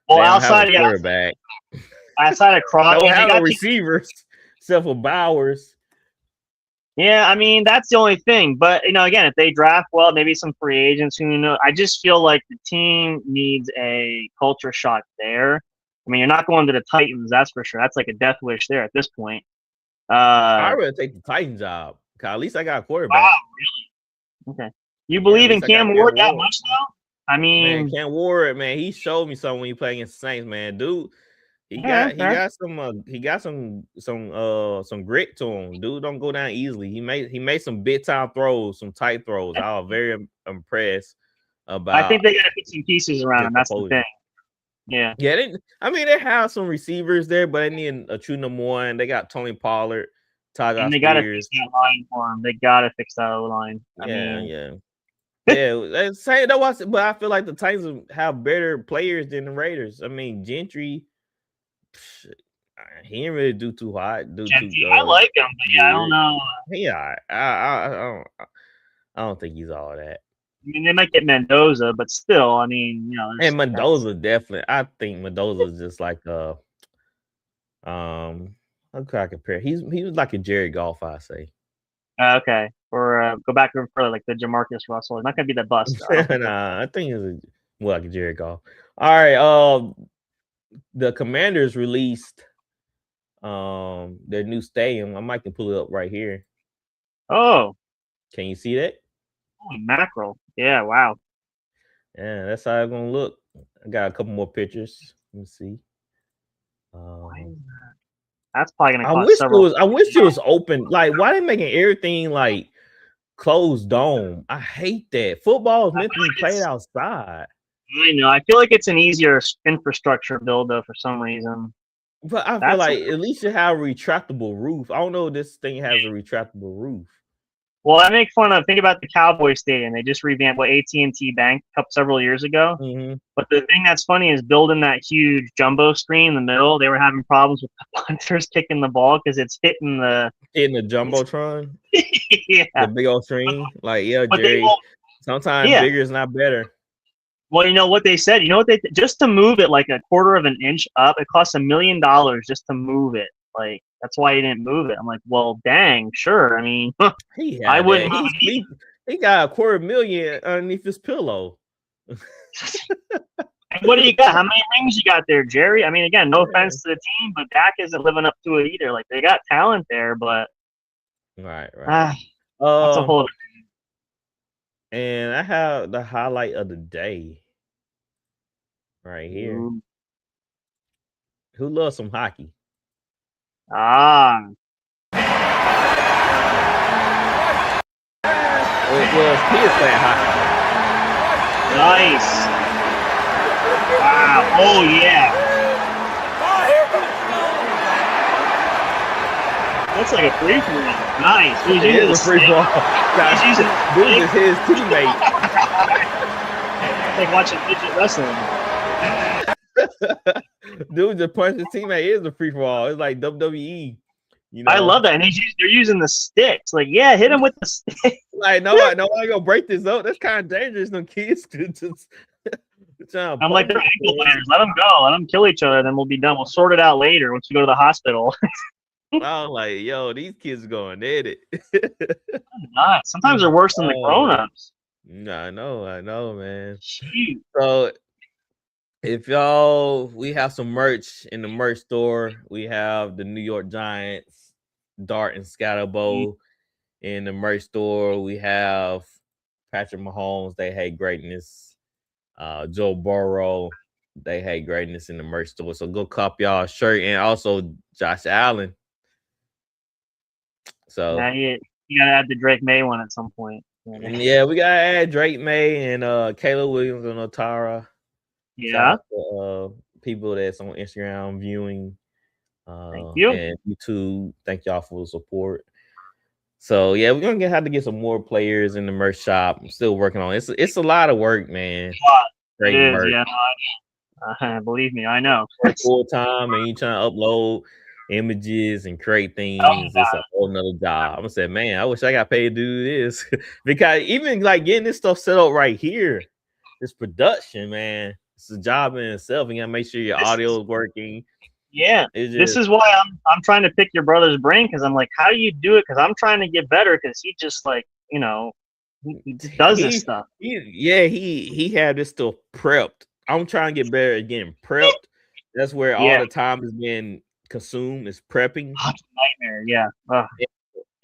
Well, outside of quarterback, outside of Crosby, they got receivers except for Bowers. Yeah, I mean, that's the only thing. But, again, if they draft well, maybe some free agents, who knows. I just feel like the team needs a culture shock there. I mean, you're not going to the Titans, that's for sure. That's like a death wish there at this point. I'd rather take the Titans job, because at least I got a quarterback. Wow, really? Okay. You believe in Cam Ward that much now? I mean, man, Cam Ward, man, he showed me something when he played against the Saints, man. Dude, he got some grit to him. Dude, don't go down easily. He made some big time throws, some tight throws. I was very impressed about. I think they got to put some pieces around him. That's the thing. Yeah. Yeah. They have some receivers there, but they need a true number one. They got Tony Pollard, and they got to fix that line for him. They got to fix that line. Yeah. Say that was, but I feel like the Titans have better players than the Raiders. I mean, Gentry, he didn't really do too hot. I like him, but I don't know. Yeah, I don't think he's all that. I mean, they might get Mendoza, but still, I mean, And Mendoza definitely. I think Mendoza is just like how could I compare? He was like a Jared Goff, I say. Okay. Or go back even further, like the Jamarcus Russell. It's not going to be the bust. Nah, I think it's more like a Jared Goff. All right. The Commanders released their new stadium. I might can pull it up right here. Oh. Can you see that? Oh, mackerel. Yeah, wow. Yeah, that's how it's going to look. I got a couple more pictures. Let me see. Why is that? That's probably gonna I cost wish several. I wish it was open. Like, why they making everything like closed dome? I hate that. Football is meant to be played outside. I know. I feel like it's an easier infrastructure build though for some reason. But I feel like at least you have a retractable roof. I don't know if this thing has a retractable roof. Well, I make fun of. Think about the Cowboy Stadium. They just revamped AT&T Bank several years ago. Mm-hmm. But the thing that's funny is building that huge jumbo screen in the middle. They were having problems with the punters kicking the ball because it's hitting the jumbotron. yeah, the big old screen. Like, yeah, but Jerry. Sometimes bigger is not better. Well, you know what they said. You know what just to move it like a quarter of an inch up, it costs $1 million just to move it. Like that's why he didn't move it. I'm like, well, dang, sure. I mean, I wouldn't. He got $250,000 underneath his pillow. What do you got? How many rings you got there, Jerry? I mean, again, no offense to the team, but Dak isn't living up to it either. Like they got talent there, but right. That's a whole. And I have the highlight of the day right here. Ooh. Who loves some hockey? Well, kids playing hockey. Nice. Wow. Oh, yeah. That's like a free for all. Nice. It is a free for all. Dude is his teammate. It's like watching midget wrestling. Dude just punched his teammate. It is a free for all. It's like WWE. You know? I love that. And they're using the sticks. Like, yeah, hit him with the stick. Like, no, I gonna break this up. That's kind of dangerous. No kids could just. I'm like, they're ankle biters. Let them go. Let them kill each other. Then we'll be done. We'll sort it out later once we go to the hospital. I was like, yo, these kids are going at it. Not. Sometimes they're worse than the grown-ups. I know, man. Shoot. So if we have some merch in the merch store. We have the New York Giants dart and scatter bowl in the merch store. We have Patrick Mahomes, they hate greatness. Joe Burrow, they hate greatness in the merch store. So go cop y'all a shirt, and also Josh Allen. So now you gotta add the Drake Maye one at some point. Yeah, we gotta add Drake Maye and Caleb Williams and Otara. Yeah. People that's on Instagram viewing. Thank you. And YouTube. Thank y'all for the support. So yeah, we're gonna have to get some more players in the merch shop. I'm still working on it. It's a lot of work, man. Great merch. Yeah, no, believe me, I know. Full time, and you trying to upload images and create things. It's a whole nother job. I'm gonna say, man, I wish I got paid to do this. Because even like getting this stuff set up right here, this production, man, it's a job in itself. You gotta make sure your audio is working. Yeah, this is why I'm trying to pick your brother's brain, because I'm like, how do you do it? Because I'm trying to get better, because he just like, you know, he just does this stuff. He had this stuff prepped. I'm trying to get better at getting prepped. That's where all the time is being consumed, is prepping. Oh, it's a nightmare, yeah.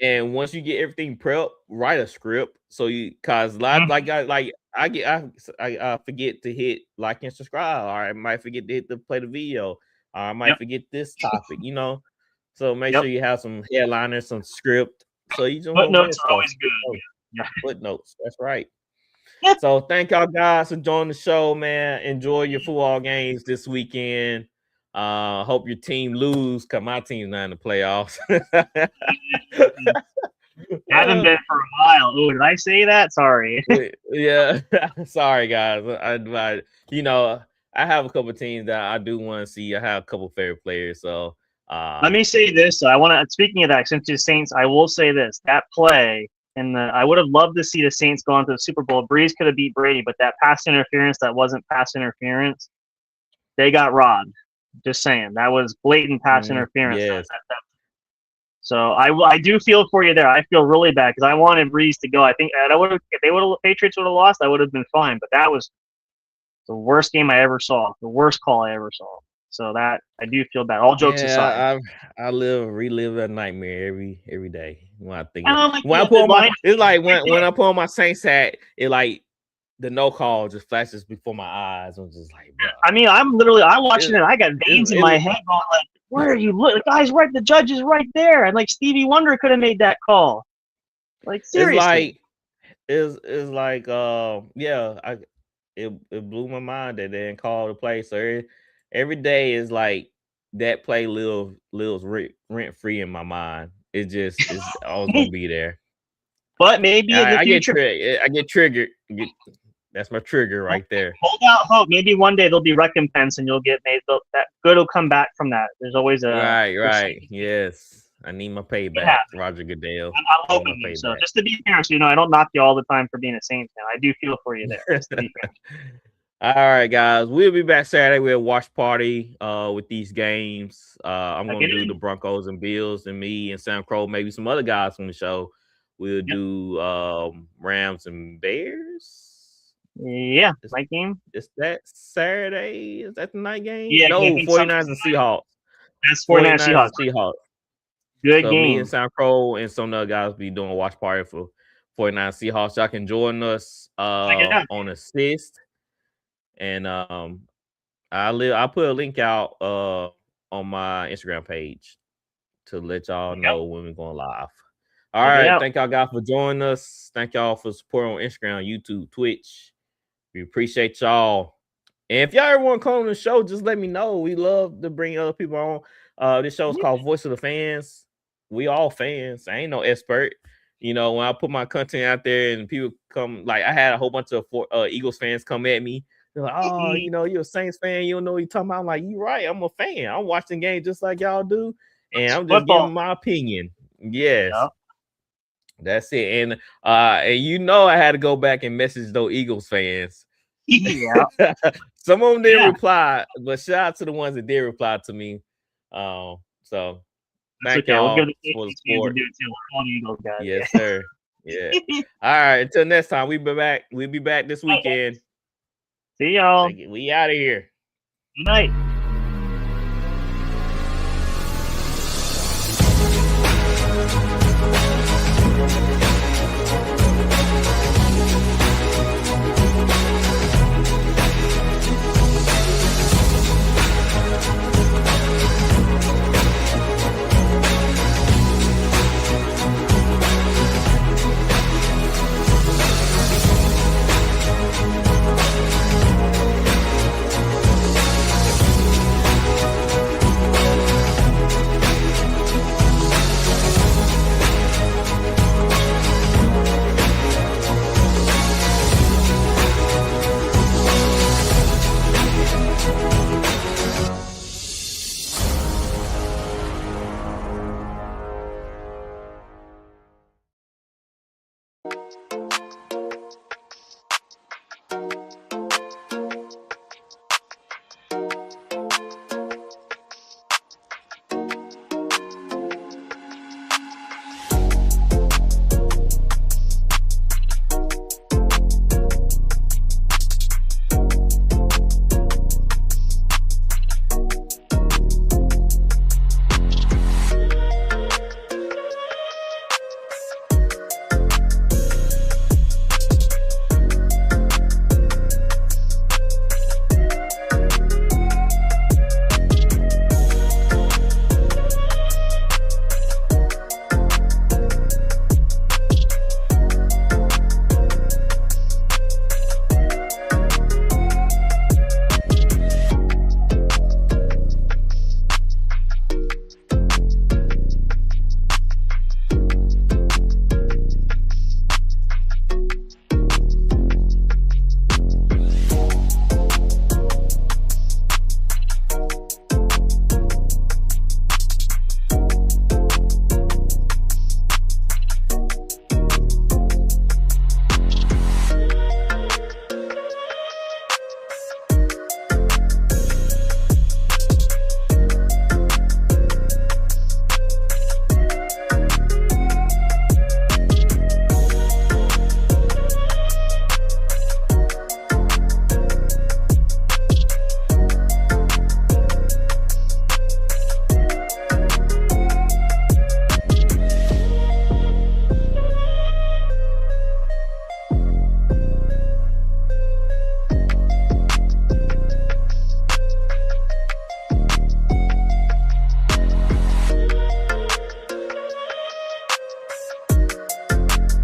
And once you get everything prepped, write a script. So cause a lot I forget to hit like and subscribe, or I might forget to hit to play the video, or I might forget this topic, you know. So make sure you have some headliners, some script. So you don't footnotes are always good. Yeah. Footnotes, that's right. So thank y'all guys for joining the show, man. Enjoy your football games this weekend. Hope your team lose, cause my team's not in the playoffs. Haven't been for a while. Oh, did I say that? Sorry. Yeah, sorry guys. I you know, I have a couple of teams that I do want to see. I have a couple of favorite players. So let me say this. I want to. Speaking of that, since the Saints, I will say this: that play. And I would have loved to see the Saints go into the Super Bowl. Breeze could have beat Brady, but that pass interference that wasn't pass interference, they got robbed. Just saying, that was blatant pass interference. Yes. So I do feel for you there. I feel really bad because I wanted Breeze to go. I think if Patriots would have lost, I would have been fine. But that was the worst game I ever saw. The worst call I ever saw. So that I do feel bad. All jokes aside, I relive that nightmare every day when I think. When I put on it's like when I put on my Saints hat, it like the no call just flashes before my eyes. I'm just like, bro. I mean, I'm watching it. I got veins in my head going like, where are you? Look, the guy's right. The judge is right there, and like Stevie Wonder could have made that call. Like seriously, it's like it blew my mind that they didn't call the play. So every day is like that play lives rent free in my mind. It's always gonna be there. but maybe in the I future, get triggered. That's my trigger right there. hold out hope. Maybe one day there'll be recompense, and you'll get made. That good will come back from that. There's always a Right. Yes, I need my payback, Roger Goodell. I'm hoping you. So just to be fair, so I don't knock you all the time for being a Saints fan. I do feel for you there. Just to be fair. All right, guys. We'll be back Saturday with a watch party with these games. I'm going to do the Broncos and Bills, and me and Sam Crow, maybe some other guys from the show. We'll do Rams and Bears. Yeah, night game. Is that Saturday? Is that the night game? Yeah, no, 49ers and Seahawks. That's 49ers and Seahawks. Good so game. Me and Sam Crow and some other guys be doing a watch party for 49 Seahawks. Y'all can join us on the 6th. And I'll put a link out on my Instagram page to let y'all know when we're going live. All right. Thank y'all guys for joining us. Thank y'all for support on Instagram, YouTube, Twitch. We appreciate y'all. And if y'all ever want to come on the show, just let me know. We love to bring other people on. This show is called Voice of the Fans. We all fans. I ain't no expert. When I put my content out there and people come, like I had a whole bunch of Eagles fans come at me. They're like, oh, you're a Saints fan. You don't know what you're talking about. I'm like, you're right. I'm a fan. I'm watching games just like y'all do. And I'm just giving my opinion. Yes. Yeah. That's it. And I had to go back and message those Eagles fans. Yeah. Some of them didn't reply, but shout out to the ones that did reply to me. So thank y'all for the support. Yes, sir. Yeah. All right. Until next time, we'll be back this weekend. See y'all. We out of here. Good night.